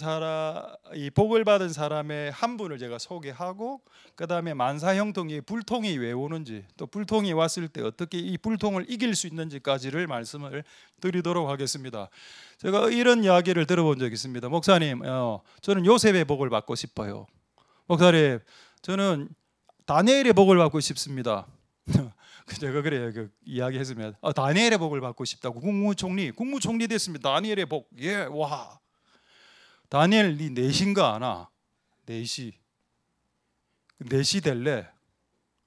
이 복을 받은 사람의 한 분을 제가 소개하고 그 다음에 만사 형통이 불통이 왜 오는지 또 불통이 왔을 때 어떻게 이 불통을 이길 수 있는지까지를 말씀을 드리도록 하겠습니다. 제가 이런 이야기를 들어본 적이 있습니다. 목사님, 저는 요셉의 복을 받고 싶어요. 목사님, 저는 다니엘의 복을 받고 싶습니다. 제가 그래요. 이야기했으면 다니엘의 복을 받고 싶다고 국무총리 됐습니다. 다니엘의 복. 예, 와. 다니엘 네 넷인가 아나? 넷이 될래?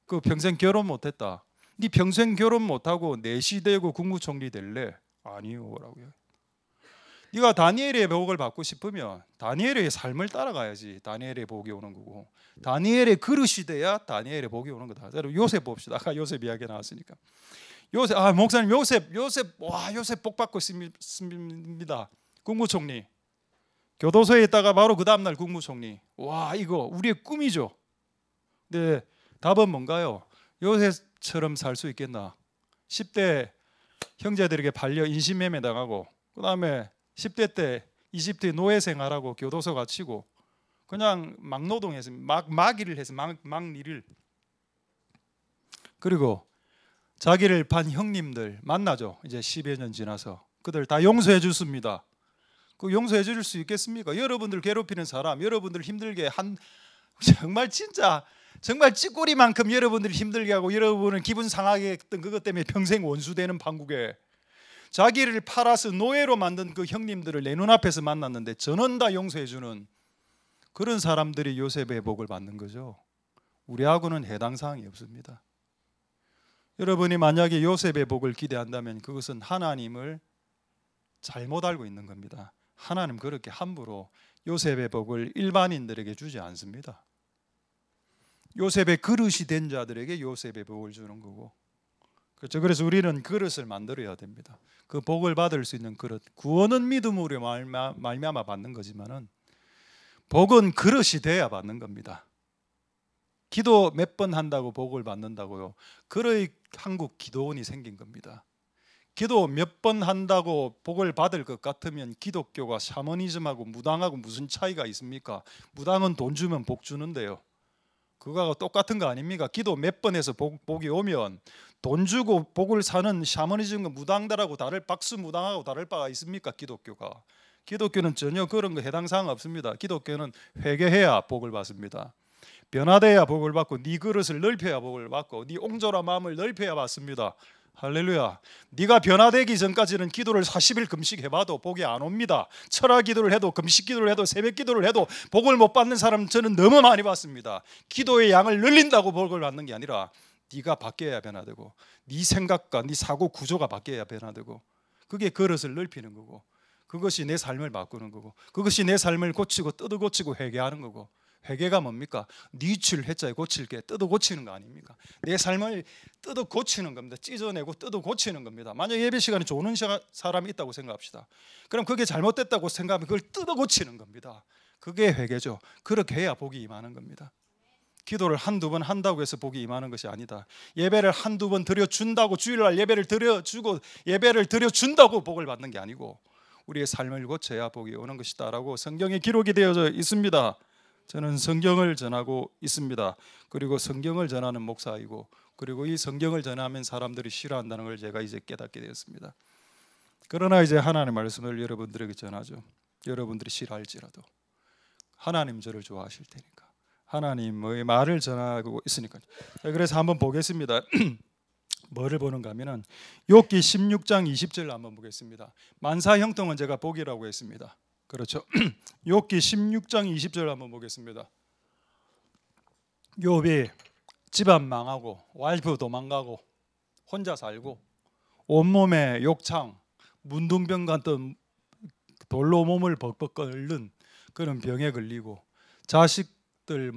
그 평생 결혼 못했다. 네 평생 결혼 못하고 넷이 되고 국무총리 될래? 아니요라고요. 네가 다니엘의 복을 받고 싶으면 다니엘의 삶을 따라가야지 다니엘의 복이 오는 거고 다니엘의 그릇이 돼야 다니엘의 복이 오는 거다. 요셉 봅시다. 아까 요셉 이야기 나왔으니까. 요셉, 목사님 요셉 복 받고 있습니다. 국무총리. 교도소에 있다가 바로 그 다음날 국무총리. 와, 이거 우리의 꿈이죠. 근데 답은 뭔가요? 요셉처럼 살 수 있겠나? 10대 형제들에게 팔려 인신매매 당하고 그 다음에 10대 때 이집트에 노예 생활하고 교도소 갇히고 그냥 막노동해서 막일을 해서 막일을 그리고 자기를 판 형님들 만나죠. 이제 10여 년 지나서 그들 다 용서해 줬습니다. 그 용서해 줄 수 있겠습니까? 여러분들 괴롭히는 사람, 여러분들 힘들게 한 정말 찌꼬리만큼 여러분들 힘들게 하고 여러분은 기분 상하게 했던 그것 때문에 평생 원수되는 판국에 자기를 팔아서 노예로 만든 그 형님들을 내 눈앞에서 만났는데 전원 다 용서해 주는 그런 사람들이 요셉의 복을 받는 거죠. 우리하고는 해당 사항이 없습니다. 여러분이 만약에 요셉의 복을 기대한다면 그것은 하나님을 잘못 알고 있는 겁니다. 하나님 그렇게 함부로 요셉의 복을 일반인들에게 주지 않습니다. 요셉의 그릇이 된 자들에게 요셉의 복을 주는 거고, 그렇죠. 그래서 우리는 그릇을 만들어야 됩니다. 그 복을 받을 수 있는 그릇, 구원은 믿음으로 말미암아 받는 거지만은 복은 그릇이 돼야 받는 겁니다. 기도 몇 번 한다고 복을 받는다고요? 그러이 한국 기도원이 생긴 겁니다. 기도 몇 번 한다고 복을 받을 것 같으면 기독교가 샤머니즘하고 무당하고 무슨 차이가 있습니까? 무당은 돈 주면 복 주는데요. 그거하고 똑같은 거 아닙니까? 기도 몇 번 해서 복이 오면 돈 주고 복을 사는 샤머니즘과 무당들하고 박수무당하고 다를 바가 있습니까? 기독교가. 기독교는 전혀 그런 거 해당 사항 없습니다. 기독교는 회개해야 복을 받습니다. 변화돼야 복을 받고 네 그릇을 넓혀야 복을 받고 네 옹졸한 마음을 넓혀야 받습니다. 할렐루야. 네가 변화되기 전까지는 기도를 40일 금식해봐도 복이 안 옵니다. 철학 기도를 해도 금식 기도를 해도 새벽 기도를 해도 복을 못 받는 사람 저는 너무 많이 봤습니다. 기도의 양을 늘린다고 복을 받는 게 아니라 네가 바뀌어야 변화되고 네 생각과 네 사고 구조가 바뀌어야 변화되고 그게 그릇을 넓히는 거고 그것이 내 삶을 바꾸는 거고 그것이 내 삶을 고치고 뜯어 고치고 회개하는 거고 회개가 뭡니까? 니칠 해자에 고칠 게 뜯어 고치는 거 아닙니까? 내 삶을 뜯어 고치는 겁니다. 찢어내고 뜯어 고치는 겁니다. 만약 예배 시간에 조는 사람이 있다고 생각합시다. 그럼 그게 잘못됐다고 생각하면 그걸 뜯어 고치는 겁니다. 그게 회개죠. 그렇게 해야 복이 임하는 겁니다. 기도를 한두 번 한다고 해서 복이 임하는 것이 아니다. 예배를 한두 번 드려준다고 주일날 예배를 드려주고 예배를 드려준다고 복을 받는 게 아니고 우리의 삶을 고쳐야 복이 오는 것이다 라고 성경에 기록이 되어져 있습니다. 저는 성경을 전하고 있습니다. 그리고 성경을 전하는 목사이고 그리고 이 성경을 전하면 사람들이 싫어한다는 걸 제가 이제 깨닫게 되었습니다. 그러나 이제 하나님의 말씀을 여러분들에게 전하죠. 여러분들이 싫어할지라도 하나님 저를 좋아하실 테니까 하나님의 말을 전하고 있으니까요. 그래서 한번 보겠습니다. 뭐를 보는가 하면은 욥기 16장 20절 한번 보겠습니다. 만사 형통은 제가 복이라고 했습니다. 그렇죠. 욥기 16장 20절 한번 보겠습니다. 욥이 집안 망하고 와이프 도망가고 혼자 살고 온몸에 욕창 문둥병 같은 돌로 몸을 벅벅 끓는 그런 병에 걸리고 자식들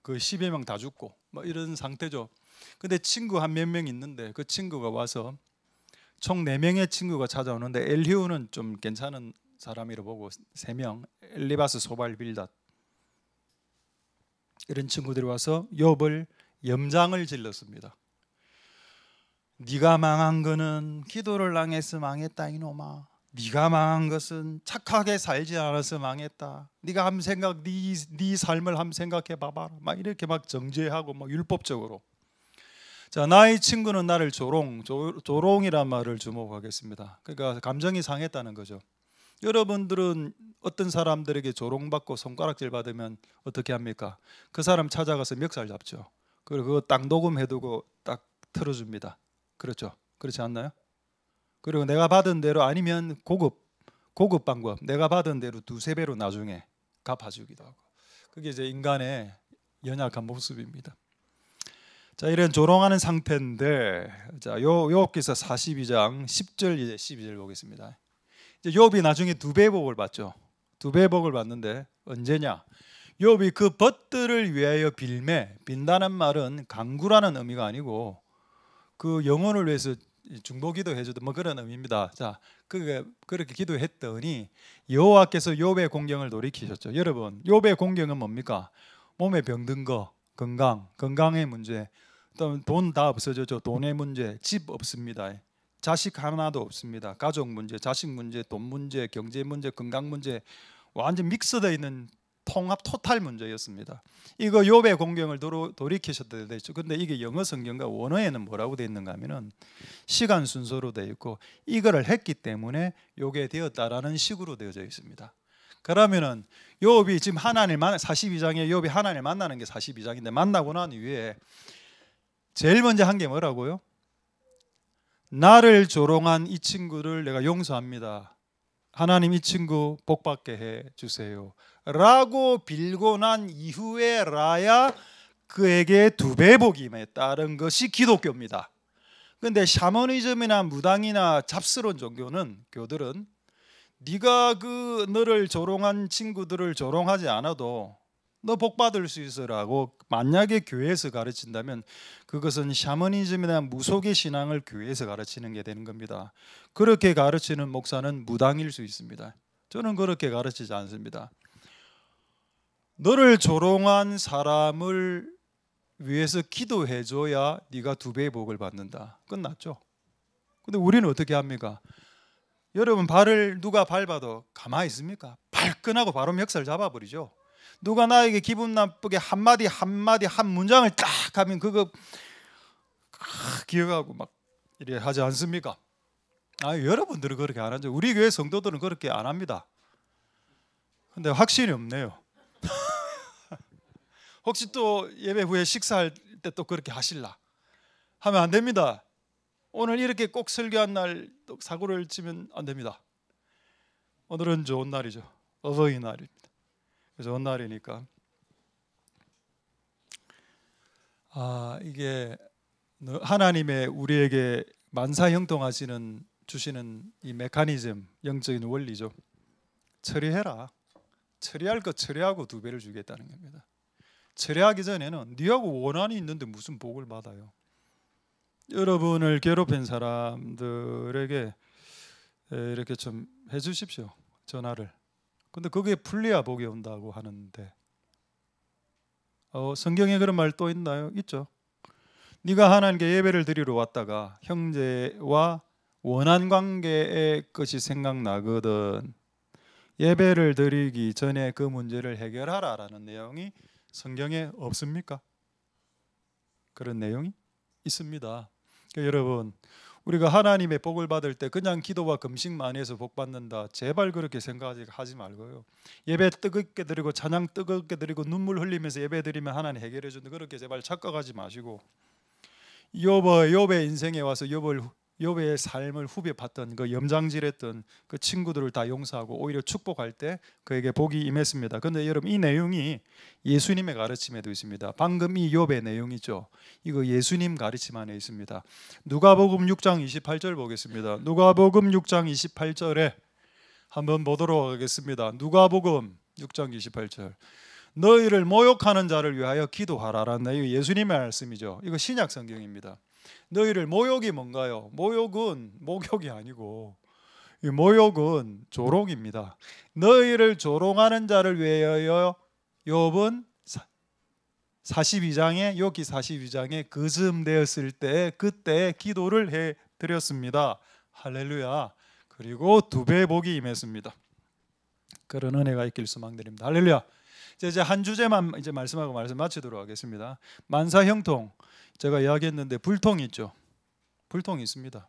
그 10여 명 다 죽고 이런 상태죠. 근데 친구 한 몇 명 있는데 그 친구가 와서 총 4명의 친구가 찾아오는데 엘리후는 좀 괜찮은 사람이라 보고 3명 엘리바스 소발 빌닷 이런 친구들이 와서 욥을 염장을 질렀습니다. 네가 망한 거는 기도를 안 해서 망했다 이놈아. 네가 망한 것은 착하게 살지 않아서 망했다. 네가 한번 네 삶을 한번 생각해 봐봐라. 막 이렇게 막 정죄하고 막 율법적으로. 자, 나의 친구는 나를 조롱이란 말을 주목하겠습니다. 그러니까 감정이 상했다는 거죠. 여러분들은 어떤 사람들에게 조롱받고 손가락질 받으면 어떻게 합니까? 그 사람 찾아가서 멱살 잡죠. 그리고 그거 딱 녹음해두고 딱 틀어줍니다. 그렇죠? 그렇지 않나요? 그리고 내가 받은 대로 아니면 고급 방법 내가 받은 대로 2~3배로 나중에 갚아주기도 하고 그게 이제 인간의 연약한 모습입니다. 자, 이런 조롱하는 상태인데 자, 욥기서 42장 10절 이제 12절 보겠습니다. 이제 욥이 나중에 2배 복을 받죠. 2배 복을 받는데 언제냐? 욥이 그 벗들을 위하여 빈다는 말은 강구라는 의미가 아니고 그 영혼을 위해서 중보기도 해주던 뭐 그런 의미입니다. 자, 그렇게 기도했더니 여호와께서 욥의 공경을 돌이키셨죠. 여러분, 욥의 공경은 뭡니까? 몸에 병든 거, 건강의 문제, 또 돈 다 없어졌죠. 돈의 문제, 집 없습니다. 자식 하나도 없습니다. 가족 문제, 자식 문제, 돈 문제, 경제 문제, 건강 문제 완전 믹스되어 있는 통합 토탈 문제였습니다. 이거 욥의 공경을 돌이키셨다 되죠. 근데 이게 영어 성경과 원어에는 뭐라고 되어 있는가 하면은 시간 순서로 되어 있고 이거를 했기 때문에 요게 되었다라는 식으로 되어져 있습니다. 그러면은 욥이 지금 42장에 욥이 하나님을 만나는 게 42장인데 만나고 난 이후에 제일 먼저 한 게 뭐라고요? 나를 조롱한 이 친구를 내가 용서합니다. 하나님 이 친구 복받게 해 주세요 라고 빌고 난 이후에 라야 그에게 2배 복이 따른 것이 기독교입니다. 그런데 샤머니즘이나 무당이나 잡스러운 교들은 네가 너를 조롱한 친구들을 조롱하지 않아도 너 복받을 수 있어라고 만약에 교회에서 가르친다면 그것은 샤머니즘이나 무속의 신앙을 교회에서 가르치는 게 되는 겁니다. 그렇게 가르치는 목사는 무당일 수 있습니다. 저는 그렇게 가르치지 않습니다. 너를 조롱한 사람을 위해서 기도해줘야 네가 2배의 복을 받는다. 끝났죠. 근데 우리는 어떻게 합니까? 여러분 발을 누가 밟아도 가만히 있습니까? 발끈하고 바로 멱살 잡아버리죠. 누가 나에게 기분 나쁘게 한마디 한 문장을 딱 하면 그거 기억하고 막 이래 하지 않습니까? 여러분들은 그렇게 안 하죠. 우리 교회 성도들은 그렇게 안 합니다. 근데 확신이 없네요. 혹시 또 예배 후에 식사할 때 또 그렇게 하실라 하면 안 됩니다. 오늘 이렇게 꼭 설교한 날 또 사고를 치면 안 됩니다. 오늘은 좋은 날이죠. 어버이날입니다. 좋은 날이니까 이게 하나님의 우리에게 만사형통하시는 주시는 이 메커니즘, 영적인 원리죠. 처리해라. 처리할 것 처리하고 2배를 주겠다는 겁니다. 처리하기 전에는 네하고 원한이 있는데 무슨 복을 받아요. 여러분을 괴롭힌 사람들에게 이렇게 좀 해주십시오. 전화를. 근데 그게 풀려야 복이 온다고 하는데 성경에 그런 말 또 있나요? 있죠. 네가 하나님께 예배를 드리러 왔다가 형제와 원한 관계의 것이 생각나거든 예배를 드리기 전에 그 문제를 해결하라라는 내용이 성경에 없습니까? 그런 내용이 있습니다. 그러니까 여러분, 우리가 하나님의 복을 받을 때 그냥 기도와 금식만 해서 복 받는다, 제발 그렇게 생각하지 말고요. 예배 뜨겁게 드리고 찬양 뜨겁게 드리고 눈물 흘리면서 예배 드리면 하나님 해결해 준다, 그렇게 제발 착각하지 마시고, 욥의 인생에 와서 욥의 삶을 후벼 봤던 그 염장질했던 그 친구들을 다 용서하고 오히려 축복할 때 그에게 복이 임했습니다. 그런데 여러분, 이 내용이 예수님의 가르침에도 있습니다. 방금 이 욥의 내용이죠. 이거 예수님 가르침 안에 있습니다. 누가복음 6장 28절 보겠습니다. 누가복음 6장 28절에 한번 보도록 하겠습니다. 누가복음 6장 28절. 너희를 모욕하는 자를 위하여 기도하라라는 내용이 예수님의 말씀이죠. 이거 신약 성경입니다. 너희를, 모욕이 뭔가요? 모욕은 목욕이 아니고 이 모욕은 조롱입니다. 너희를 조롱하는 자를 위하여 욥은 42장에 욥기 42장에 거듭되었을 때 그때 기도를 해 드렸습니다. 할렐루야. 그리고 2배 복이 임했습니다. 그런 은혜가 있길 소망드립니다. 할렐루야. 이제 한 주제만 이제 말씀하고 말씀 마치도록 하겠습니다. 만사형통, 제가 이야기했는데 불통이 있죠. 불통이 있습니다.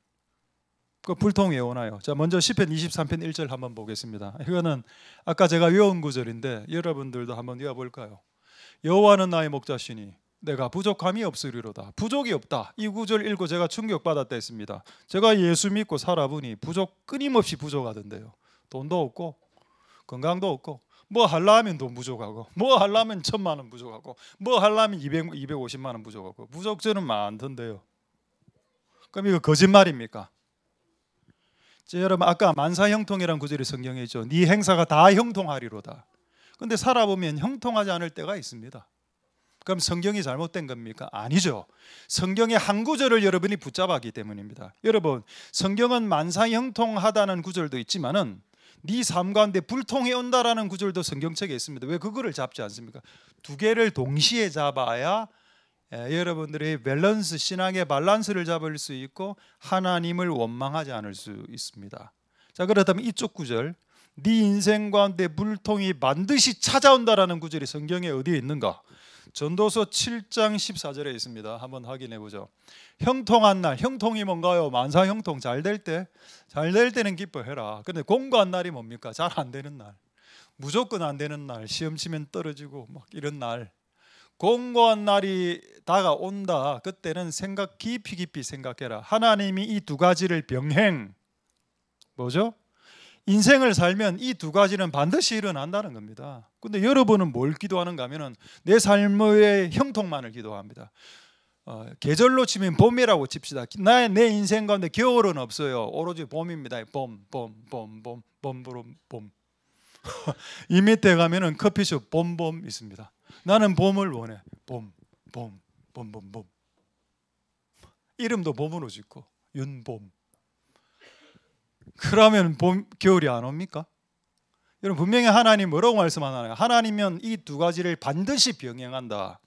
그 불통 왜 오나요? 자, 먼저 시편 23편 1절 한번 보겠습니다. 이거는 아까 제가 외운 구절인데 여러분들도 한번 외워볼까요? 여호와는 나의 목자시니 내가 부족함이 없으리로다. 부족이 없다. 이 구절 읽고 제가 충격받았다 했습니다. 제가 예수 믿고 살아보니 끊임없이 부족하던데요. 돈도 없고 건강도 없고, 뭐 하려면 돈 부족하고, 뭐 하려면 1,000만 원 부족하고, 뭐 하려면 250만 원 부족하고, 부족점은 많던데요. 그럼 이거 거짓말입니까? 여러분, 아까 만사형통이라는 구절이 성경에 있죠. 네 행사가 다 형통하리로다. 근데 살아보면 형통하지 않을 때가 있습니다. 그럼 성경이 잘못된 겁니까? 아니죠. 성경의 한 구절을 여러분이 붙잡았기 때문입니다. 여러분, 성경은 만사형통하다는 구절도 있지만은 네 삶 가운데 불통이 온다라는 구절도 성경책에 있습니다. 왜 그거를 잡지 않습니까? 2개를 동시에 잡아야 여러분들의 밸런스, 신앙의 밸런스를 잡을 수 있고 하나님을 원망하지 않을 수 있습니다. 자, 그렇다면 이쪽 구절, 네 인생 가운데 불통이 반드시 찾아온다라는 구절이 성경에 어디에 있는가? 전도서 7장 14절에 있습니다. 한번 확인해 보죠. 형통한 날, 형통이 뭔가요? 만사형통, 잘 될 때는 기뻐해라. 근데 공고한 날이 뭡니까? 잘 안 되는 날, 무조건 안 되는 날, 시험 치면 떨어지고 막 이런 날, 공고한 날이 다가온다. 그때는 깊이 생각해라. 하나님이 이 2가지를 병행, 뭐죠? 인생을 살면 이 2가지는 반드시 일어난다는 겁니다. 근데 여러분은 뭘 기도하는가 하면은 내 삶의 형통만을 기도합니다. 계절로 치면 봄이라고 칩시다. 내 인생 가운데 겨울은 없어요. 오로지 봄입니다. 봄. 이 밑에 가면은 커피숍 봄 있습니다. 나는 봄을 원해. 봄. 이름도 봄으로 짓고 윤봄. 그러면 겨울이 안 옵니까? 여러분, 분명히 하나님 뭐라고 말씀하나요? 하나님은 이 2가지를 반드시 병행한다.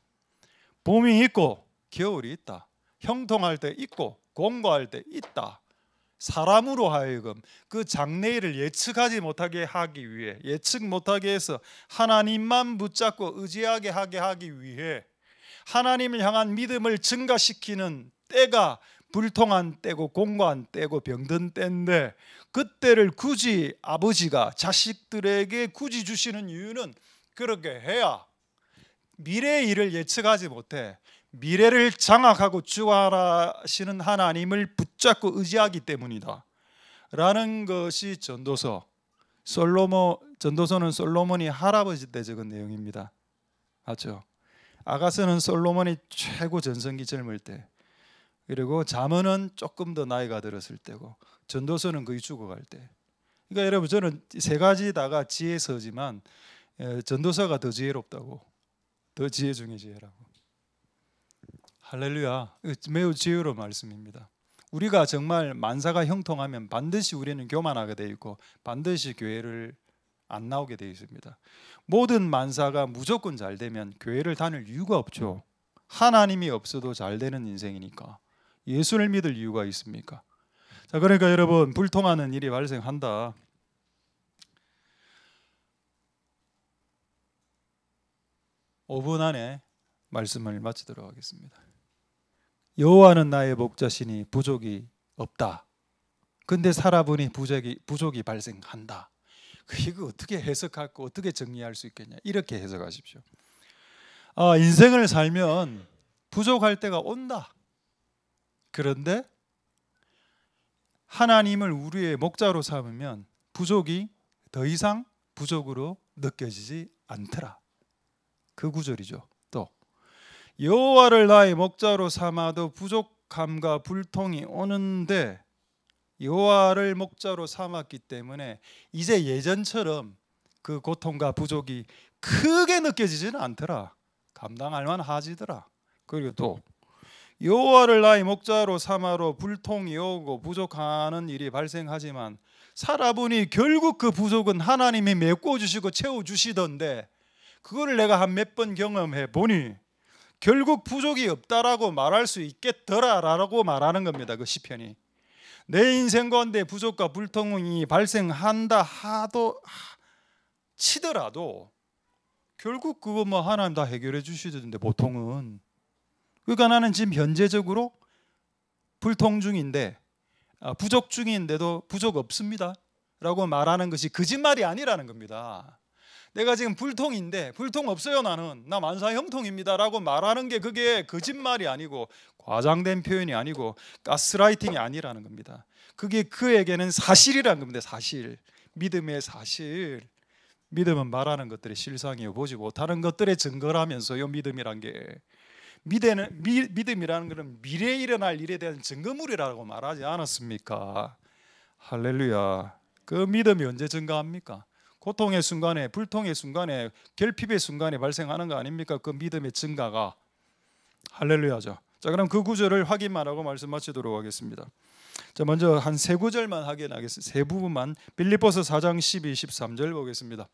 봄이 있고 겨울이 있다. 형통할 때 있고 공고할 때 있다. 사람으로 하여금 그 장래일을 예측하지 못하게 하기 위해, 예측 못하게 해서 하나님만 붙잡고 의지하게 하기 위해 하나님을 향한 믿음을 증가시키는 때가 불통한 때고 공고한 때고 병든 때인데, 그때를 굳이 아버지가 자식들에게 굳이 주시는 이유는 그렇게 해야 미래의 일을 예측하지 못해 미래를 장악하고 주관하시는 하나님을 붙잡고 의지하기 때문이다 라는 것이 전도서. 전도서는 솔로몬이 할아버지 때 적은 내용입니다. 맞죠? 아가서는 솔로몬이 최고 전성기 젊을 때, 그리고 잠언은 조금 더 나이가 들었을 때고, 전도서는 거의 죽어갈 때. 그러니까 여러분, 저는 세 가지 다가 지혜서지만 전도서가 더 지혜롭다고, 더 지혜 중에 지혜라고. 할렐루야. 매우 지혜로운 말씀입니다. 우리가 정말 만사가 형통하면 반드시 우리는 교만하게 되어 있고 반드시 교회를 안 나오게 되어 있습니다. 모든 만사가 무조건 잘 되면 교회를 다닐 이유가 없죠. 하나님이 없어도 잘 되는 인생이니까 예수를 믿을 이유가 있습니까? 자, 그러니까 여러분, 불통하는 일이 발생한다. (5분) 안에 말씀을 마치도록 하겠습니다. 여호와는 나의 목자시니 부족이 없다. 근데 살아보니 부족이 발생한다. 이거 어떻게 해석하고 어떻게 정리할 수 있겠냐? 이렇게 해석하십시오. 인생을 살면 부족할 때가 온다. 그런데 하나님을 우리의 목자로 삼으면 부족이 더 이상 부족으로 느껴지지 않더라. 그 구절이죠. 또 여호와를 나의 목자로 삼아도 부족함과 불통이 오는데, 여호와를 목자로 삼았기 때문에 이제 예전처럼 그 고통과 부족이 크게 느껴지지는 않더라. 감당할 만하지더라. 그리고 또 여호와를 나의 목자로 삼아로 불통이 오고 부족하는 일이 발생하지만 살아보니 결국 그 부족은 하나님이 메꿔주시고 채워주시던데, 그거를 내가 한 몇 번 경험해 보니 결국 부족이 없다라고 말할 수 있겠더라라고 말하는 겁니다. 그 시편이. 내 인생 가운데 부족과 불통이 발생한다 치더라도 결국 그거 뭐 하나님 다 해결해 주시던데, 보통은. 그러니까 나는 지금 현재적으로 불통 중인데, 부족 중인데도 부족 없습니다 라고 말하는 것이 거짓말이 아니라는 겁니다. 내가 지금 불통인데 불통 없어요, 나 만사 형통입니다 라고 말하는 게 그게 거짓말이 아니고 과장된 표현이 아니고 가스라이팅이 아니라는 겁니다. 그게 그에게는 사실이라는 겁니다. 사실. 믿음의 사실. 믿음은 말하는 것들의 실상이요 보지 못하는 것들의 증거라면서요. 믿음이란 게. 믿음이라는 것은 미래에 일어날 일에 대한 증거물이라고 말하지 않았습니까? 할렐루야. 그 믿음이 언제 증가합니까? 고통의 순간에, 불통의 순간에, 결핍의 순간에 발생하는 거 아닙니까? 그 믿음의 증가가. 할렐루야죠. 자, 그럼 그 구절을 확인만 하고 말씀 마치도록 하겠습니다. 자, 먼저 한 세 구절만 확인하겠습니다. 세 부분만. 빌립보서 4장 12, 13절 보겠습니다.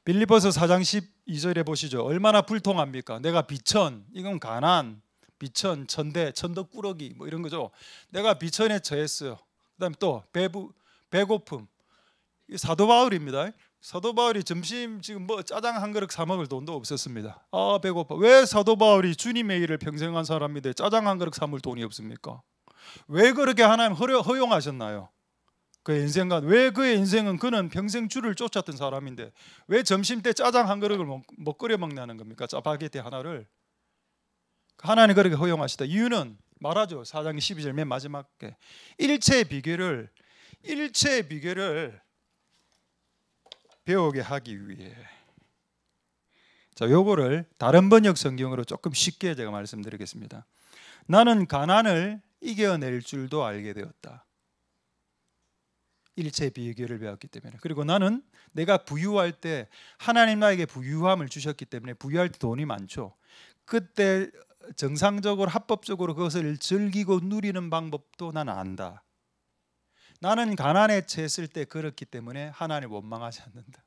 빌립보서 4장 12절에 보시죠. 얼마나 불통합니까? 내가 비천, 이건 가난, 비천, 천대, 천덕꾸러기 뭐 이런 거죠. 내가 비천에 처했어요. 그다음에 또 배고픔. 사도 바울입니다. 사도 바울이 점심 지금 뭐 짜장 한 그릇 사 먹을 돈도 없었습니다. 배고파. 왜 사도 바울이 주님의 일을 평생 한 사람인데 짜장 한 그릇 사 먹을 돈이 없습니까? 왜 그렇게 하나님 허용하셨나요? 그의 인생과 왜 그의 인생은, 그는 평생 주를 쫓았던 사람인데 왜 점심 때 짜장 한 그릇을 못 끓여 먹냐는 겁니까? 짜파게티 하나를. 하나님 그렇게 허용하시다. 이유는 말하죠. 4장 12절 맨 마지막에 일체의 비결을 배우게 하기 위해. 자, 요거를 다른 번역 성경으로 조금 쉽게 제가 말씀드리겠습니다. 나는 가난을 이겨낼 줄도 알게 되었다. 일체의 비결을 배웠기 때문에. 그리고 나는 내가 부유할 때 하나님 나에게 부유함을 주셨기 때문에, 부유할 때 돈이 많죠. 그때 정상적으로 합법적으로 그것을 즐기고 누리는 방법도 나는 안다. 나는 가난에 처했을 때 그렇기 때문에 하나님을 원망하지 않는다.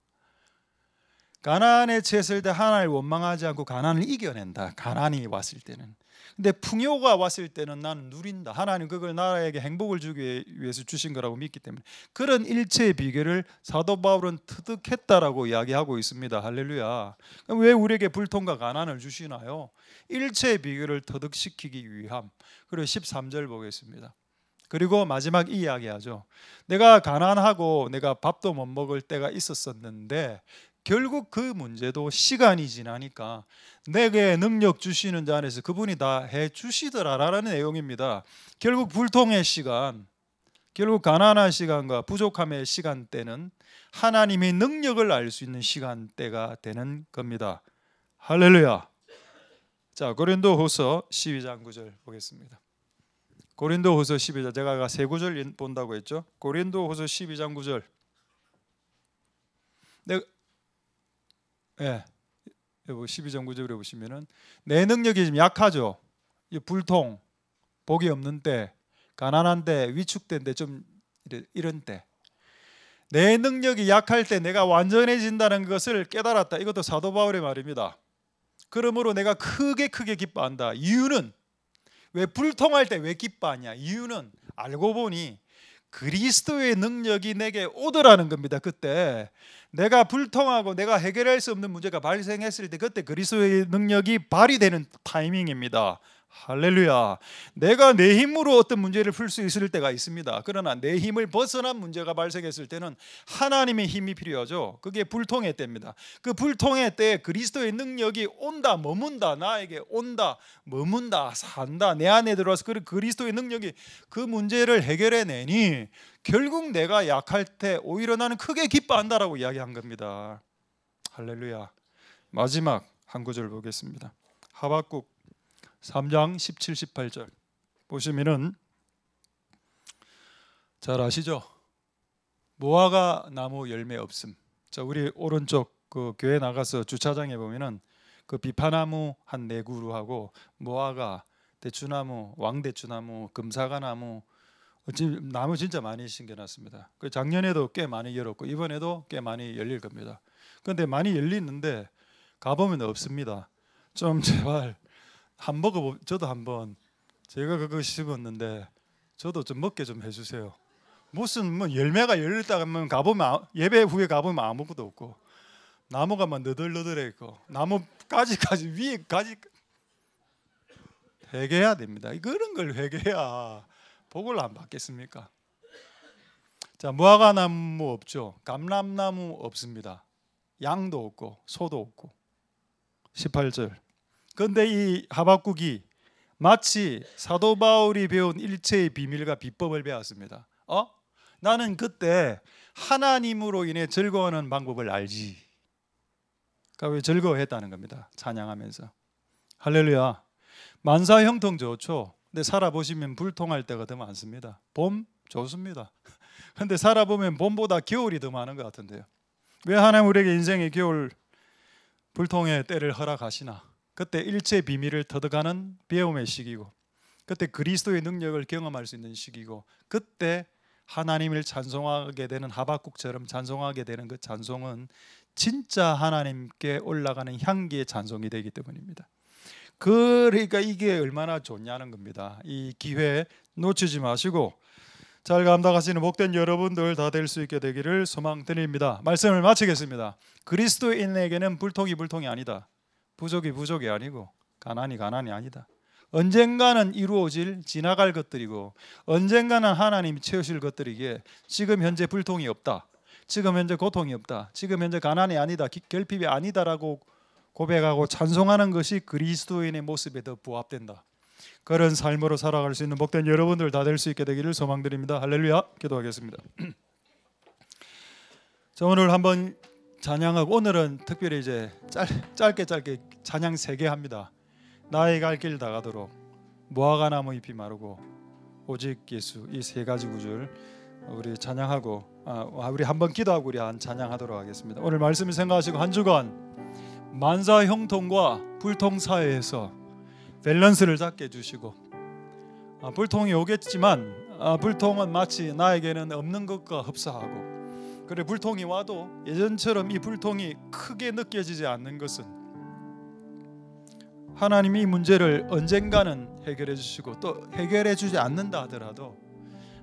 가난에 처했을 때 하나님을 원망하지 않고 가난을 이겨낸다. 가난이 왔을 때는. 근데 풍요가 왔을 때는 나는 누린다. 하나님 그걸 나라에게 행복을 주기 위해서 주신 거라고 믿기 때문에 그런 일체의 비결을 사도 바울은 터득했다라고 이야기하고 있습니다. 할렐루야. 그럼 왜 우리에게 불통과 가난을 주시나요? 일체의 비결을 터득시키기 위함. 그리고 13절 보겠습니다. 그리고 마지막 이 이야기하죠. 내가 가난하고 내가 밥도 못 먹을 때가 있었었는데 결국 그 문제도 시간이 지나니까 내게 능력 주시는 자 안에서 그분이 다 해주시더라라는 내용입니다. 결국 불통의 시간, 결국 가난한 시간과 부족함의 시간대는 하나님의 능력을 알 수 있는 시간대가 되는 겁니다. 할렐루야. 자, 고린도후서 12장 9절 보겠습니다. 고린도후서 12장, 제가 아까 세 구절 본다고 했죠. 고린도후서 12장 9절. 네, 12장 9절에 보시면은 내 능력이 좀 약하죠. 불통, 복이 없는 때, 가난한 때, 위축된 때, 좀 이런 때, 내 능력이 약할 때 내가 완전해진다는 것을 깨달았다. 이것도 사도 바울의 말입니다. 그러므로 내가 크게 기뻐한다. 이유는 왜 불통할 때 왜 기뻐하냐? 이유는 알고 보니 그리스도의 능력이 내게 오더라는 겁니다. 그때 내가 불통하고 내가 해결할 수 없는 문제가 발생했을 때 그때 그리스도의 능력이 발휘되는 타이밍입니다. 할렐루야. 내가 내 힘으로 어떤 문제를 풀 수 있을 때가 있습니다. 그러나 내 힘을 벗어난 문제가 발생했을 때는 하나님의 힘이 필요하죠. 그게 불통의 때입니다. 그 불통의 때 그리스도의 능력이 온다, 머문다, 나에게 온다, 머문다, 산다, 내 안에 들어와서 그 그리스도의 능력이 그 문제를 해결해내니 결국 내가 약할 때 오히려 나는 크게 기뻐한다라고 이야기한 겁니다. 할렐루야. 마지막 한 구절 보겠습니다. 하박국 3장 17, 18절 보시면은 잘 아시죠? 무화과 나무 열매 없음. 자, 우리 오른쪽 그 교회 나가서 주차장에 보면은 그 비파나무 한 4그루하고 무화과, 대추나무, 왕대추나무, 금사과나무, 지금 나무 진짜 많이 심겨놨습니다. 그 작년에도 꽤 많이 열었고 이번에도 꽤 많이 열릴 겁니다. 그런데 많이 열리는데 가보면 없습니다. 좀 제발 햄버거 저도 한번 제가 그거 심었는데 저도 좀 먹게 좀 해주세요. 무슨 뭐 열매가 열렸다 하면 가보면 예배 후에 가보면 아무것도 없고 나무가 막 너덜너덜해 있고 나무 가지까지 위에 가지 회개해야 됩니다. 그런 걸 회개해야 복을 안 받겠습니까? 자, 무화과나무 없죠. 감람나무 없습니다. 양도 없고 소도 없고. 18절. 그런데 이 하박국이 마치 사도 바울이 배운 일체의 비밀과 비법을 배웠습니다. 나는 그때 하나님으로 인해 즐거워하는 방법을 알지. 그러니까 왜 즐거워했다는 겁니다. 찬양하면서. 할렐루야. 만사 형통 좋죠. 근데 살아보시면 불통할 때가 더 많습니다. 봄 좋습니다. 그런데 살아보면 봄보다 겨울이 더 많은 것 같은데요. 왜 하나님 우리에게 인생의 겨울 불통의 때를 허락하시나? 그때 일체 비밀을 터득하는 배움의 시기고 그때 그리스도의 능력을 경험할 수 있는 시기고 그때 하나님을 찬송하게 되는 하박국처럼 찬송하게 되는 그 찬송은 진짜 하나님께 올라가는 향기의 찬송이 되기 때문입니다. 그러니까 이게 얼마나 좋냐는 겁니다. 이 기회 놓치지 마시고 잘 감당하시는 복된 여러분들 다 될 수 있게 되기를 소망드립니다. 말씀을 마치겠습니다. 그리스도인에게는 불통이 아니다. 부족이 아니고 가난이 아니다. 언젠가는 이루어질 지나갈 것들이고 언젠가는 하나님이 채우실 것들이기에 지금 현재 불통이 없다. 지금 현재 고통이 없다. 지금 현재 가난이 아니다. 결핍이 아니다라고 고백하고 찬송하는 것이 그리스도인의 모습에 더 부합된다. 그런 삶으로 살아갈 수 있는 복된 여러분들 다 될 수 있게 되기를 소망드립니다. 할렐루야. 기도하겠습니다. 자, 오늘 한번 찬양하고 오늘은 특별히 이제 짧게 찬양 3개 합니다. 나의 갈 길 다 가도록 무화과나무 잎이 마르고 오직 예수 이 3가지 구절 우리 찬양하고 우리 한번 기도하고 우리 한 찬양하도록 하겠습니다. 오늘 말씀을 생각하시고 한 주간 만사 형통과 불통 사이에서 밸런스를 잡게 해주시고 불통이 오겠지만 불통은 마치 나에게는 없는 것과 흡사하고 그래 불통이 와도 예전처럼 이 불통이 크게 느껴지지 않는 것은 하나님이 이 문제를 언젠가는 해결해 주시고 또 해결해 주지 않는다 하더라도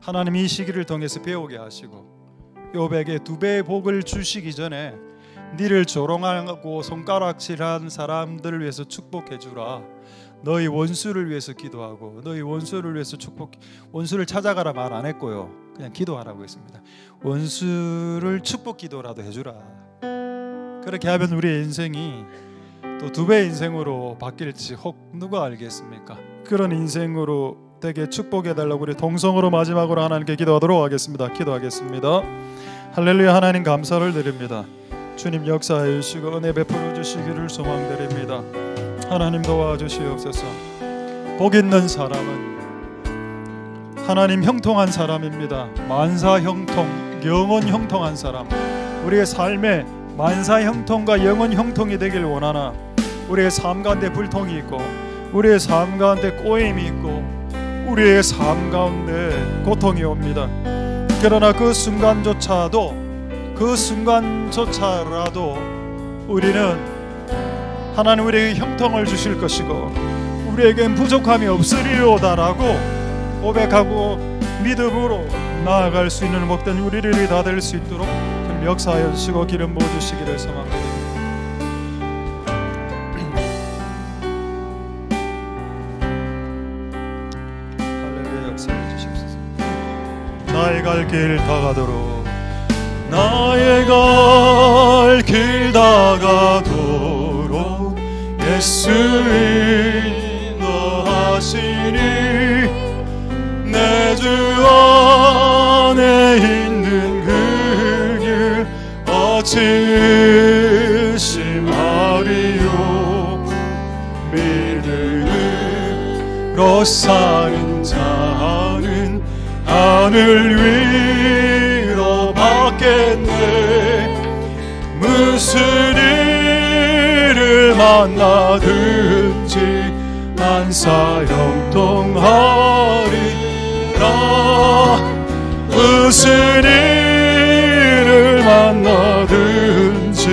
하나님이 이 시기를 통해서 배우게 하시고 욥에게 2배의 복을 주시기 전에 니를 조롱하고 손가락질한 사람들을 위해서 축복해 주라. 너희 원수를 위해서 기도하고 너희 원수를 위해서 원수를 찾아가라 말 안 했고요. 그냥 기도하라고 했습니다. 원수를 축복 기도라도 해주라. 그렇게 하면 우리의 인생이 또 2배의 인생으로 바뀔지 혹 누가 알겠습니까? 그런 인생으로 되게 축복해 달라고 우리 동성으로 마지막으로 하나님께 기도하도록 하겠습니다. 기도하겠습니다. 할렐루야. 하나님 감사를 드립니다. 주님 역사해 주시고 은혜 베풀어 주시기를 소망드립니다. 하나님 도와주시옵소서. 복 있는 사람은 하나님 형통한 사람입니다. 만사 형통, 영원 형통한 사람. 우리의 삶에 만사 형통과 영원 형통이 되길 원하나 우리의 삶 가운데 불통이 있고 우리의 삶 가운데 꼬임이 있고 우리의 삶 가운데 고통이 옵니다. 그러나 그 순간조차라도 우리는 하나님 우리에게 형통을 주실 것이고 우리에겐 부족함이 없으리로다라고 고백하고 믿음으로 나아갈 수 있는 복된 우리들이 다 될 수 있도록 역사하여 주시고 기름 부어주시기를 소망드립니다. 할렐루야. 역사해 주십시오. 나의 갈 길 다가도록 나의 갈 길 다가도록 예수 인도하시니 내 주 안에 있는 그 길 어찌심하리요. 믿음으로 사는 자는 하늘 위로 받겠네. 무슨 일을 만나든지 만사 형통하리라. 무슨 일을 만나든지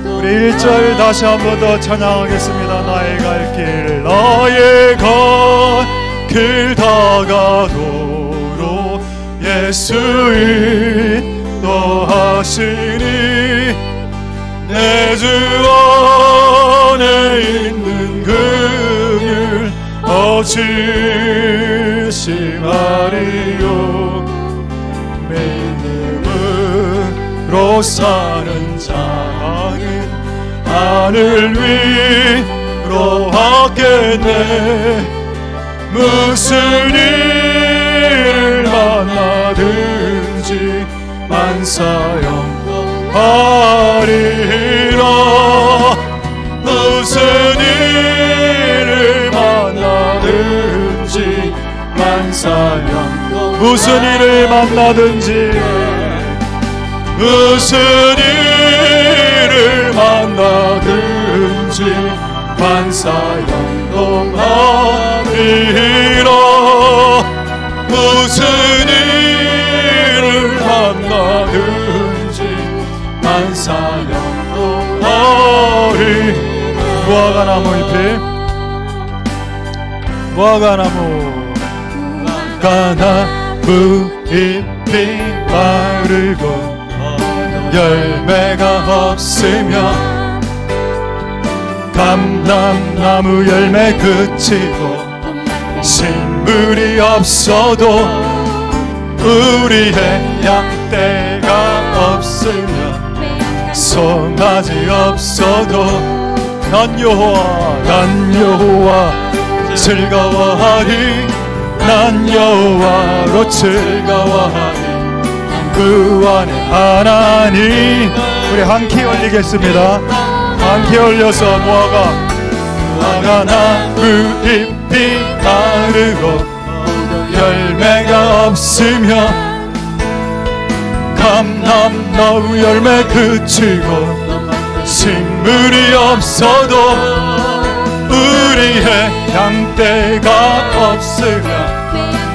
우리 1절 다시 한 번 더 찬양하겠습니다. 나의 갈 길 나의 갈 길 다가도록 예수 인도하시니 내 주 안에 있는 그 길 어찌심하리요. 믿음으로 사는 자는 하늘 위로 받겠네. 무슨 일을 만나든지 만사 형통하리라. 무슨 일을 만나든지 만사 형통 무슨 일을 만나든지 무슨 일을 만나든지 만사 형통하리라. 무슨 일을 만나든지 만사 형통하리. 무화과나무 잎이 잎이 마르고 열매가 없으며 감람나무 열매 그치고 식물이 없어도 우리의 양떼가 없으며 송아지 없어도 난 여호와 즐거워하리. 난 여호와로 즐거워하리. 그 안에 하나님. 우리 한 키 올리겠습니다. 한 키 올려서 무화과 나무 잎이 마르고 열매가 없으며 감람나무 열매 그치고 식물이 없어도 우리의 양떼가 없으며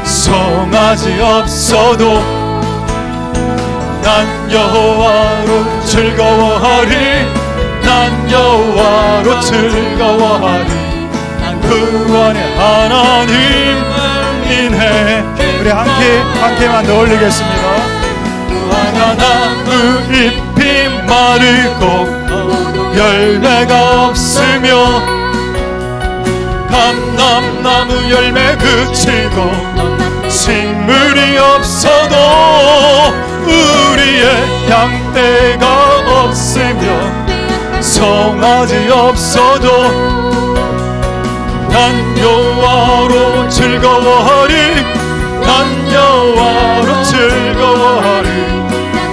송아지 없어도 난 여호와로 즐거워하리. 난 여호와로 즐거워하리. 난 그 안에 하나님을 인해. 우리 함께만 더 올리겠습니다. 무화과 나무 잎이 마르고 열매가 없으며 감람나무 열매 그치고 식물이 없어도 우리의 양떼가 없으며 송아지 없어도 난 여호와로 즐거워하리. 난 여호와로 즐거워하리.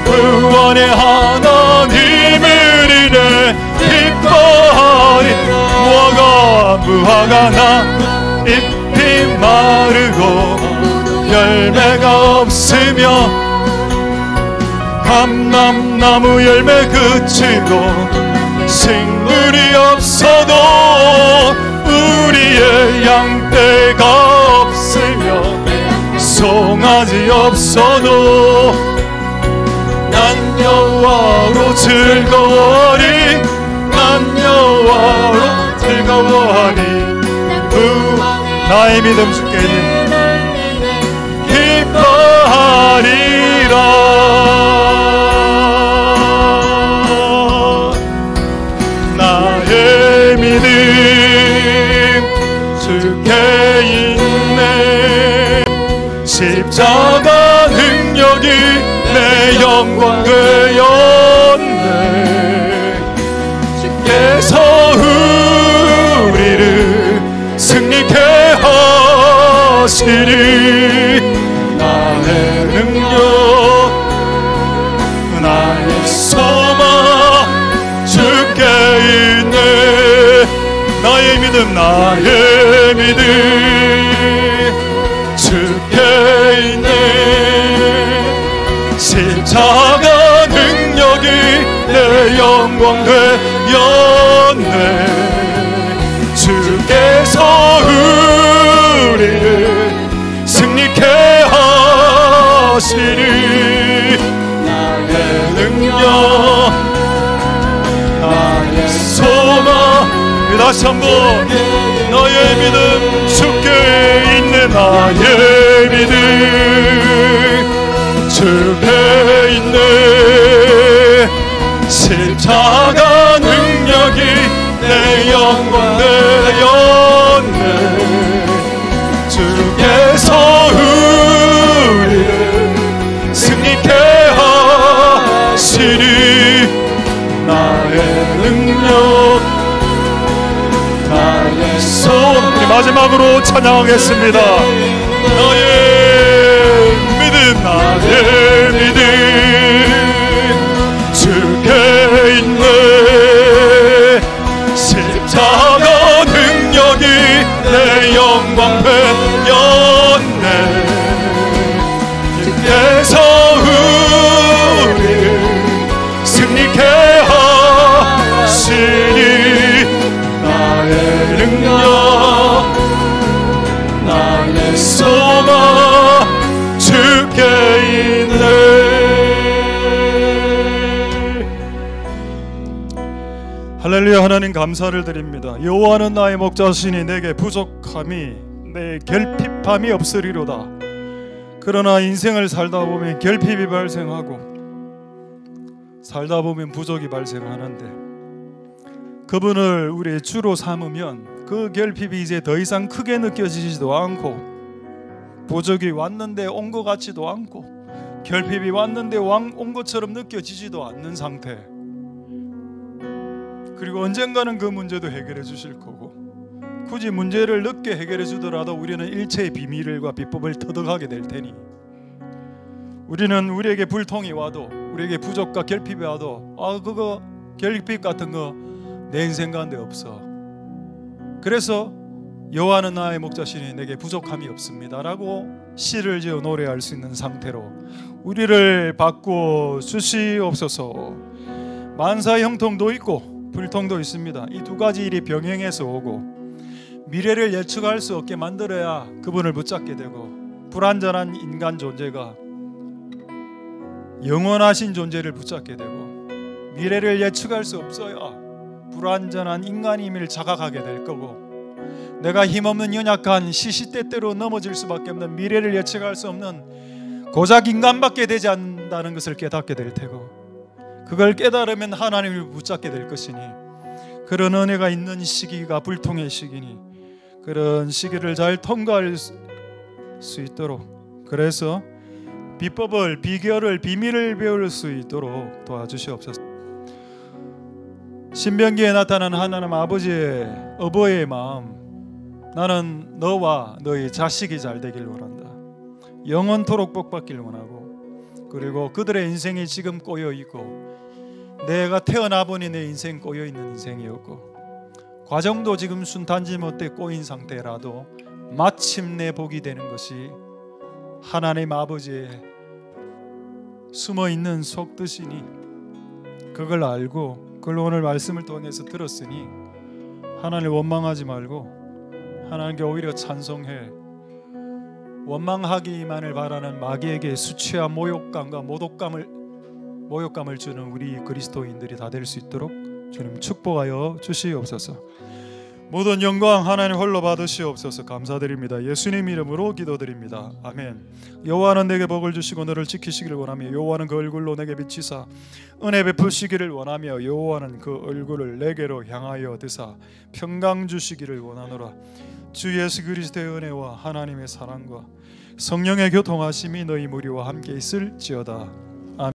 구원의 하나님을 인해 기뻐하리. 무화과 나무 잎이 마르고 열매가 없으며 감람나무 열매 그치고 식물이 없어도 우리의 양떼가 없으며 송아지 없어도 난 여호와로 즐거워하리. 난 여호와로 즐거워하리. 나의 믿음 주께 기뻐하리라. 나의 믿음 주께 있네. 십자가 능력이 내 영광 되었네. 주께서 우리를 승리케 하시리. 나의 능력 나의 소망 주께 있네. 나의 믿음 나의 믿음 주께 있네. 십자가 능력이 내 영광 되었네. 주께서 우리를 승리케 하시리. 나의 능력 나의 소망. 다시 한번 나의 믿음 주께 있네. 나의 믿음 주께 있네. 십자가 능력이 내 영광 되었네. 주께서 우리를 승리케 하시리. 나의 능력 나의 소망. 우리 마지막으로 찬양하겠습니다. 나의 믿음 나의 믿음 주께 있네. 십자가 능력이 내 영광 되었네. 주께서 우리를 승리케 하시니. 나의 능력 나의 소망 주께 있네. 할렐루야. 하나님 감사를 드립니다. 여호와는 나의 목자시니 내게 부족함이 내 결핍함이 없으리로다. 그러나 인생을 살다 보면 결핍이 발생하고 살다 보면 부족이 발생하는데 그분을 우리의 주로 삼으면 그 결핍이 이제 더 이상 크게 느껴지지도 않고 부족이 왔는데 온 것 같지도 않고 결핍이 왔는데 온 것처럼 느껴지지도 않는 상태. 그리고 언젠가는 그 문제도 해결해 주실 거고 굳이 문제를 늦게 해결해 주더라도 우리는 일체의 비밀과 비법을 터득하게 될 테니 우리는 우리에게 불통이 와도 우리에게 부족과 결핍이 와도 그거 결핍 같은 거 내 인생 가운데 없어. 그래서 여호와는 나의 목자시니 내게 부족함이 없습니다 라고 시를 지어 노래할 수 있는 상태로 우리를 바꾸어 주시옵소서. 만사 형통도 있고 불통도 있습니다. 이 두 가지 일이 병행해서 오고 미래를 예측할 수 없게 만들어야 그분을 붙잡게 되고 불완전한 인간 존재가 영원하신 존재를 붙잡게 되고 미래를 예측할 수 없어야 불완전한 인간임을 자각하게 될 거고, 내가 힘없는 연약한 시시때때로 넘어질 수밖에 없는 미래를 예측할 수 없는 고작 인간밖에 되지 않는다는 것을 깨닫게 될 테고, 그걸 깨달으면 하나님을 붙잡게 될 것이니, 그런 은혜가 있는 시기가 불통의 시기니 그런 시기를 잘 통과할 수 있도록, 그래서 비법을, 비결을, 비밀을 배울 수 있도록 도와주시옵소서. 신명기에 나타난 하나님 아버지의 어버이의 마음, 나는 너와 너의 자식이 잘 되길 원한다. 영원토록 복받기를 원하고, 그리고 그들의 인생이 지금 꼬여있고 내가 태어나 보니 내 인생 꼬여있는 인생이었고, 과정도 지금 순탄지 못해 꼬인 상태라도 마침내 복이 되는 것이 하나님 아버지의 숨어있는 속뜻이니, 그걸 알고 그걸 오늘 말씀을 통해서 들었으니 하나님을 원망하지 말고 하나님께 오히려 찬송해, 원망하기만을 바라는 마귀에게 수치와 모욕감과 모욕감을 주는 우리 그리스도인들이 다 될 수 있도록 주님 축복하여 주시옵소서. 모든 영광 하나님 홀로 받으시옵소서. 감사드립니다. 예수님 이름으로 기도드립니다. 아멘. 여호와는 내게 복을 주시고 너를 지키시기를 원하며 여호와는 그 얼굴로 내게 비치사 은혜 베푸시기를 원하며 여호와는 그 얼굴을 내게로 향하여 드사 평강 주시기를 원하노라. 주 예수 그리스도의 은혜와 하나님의 사랑과 성령의 교통하심이 너희 무리와 함께 있을지어다.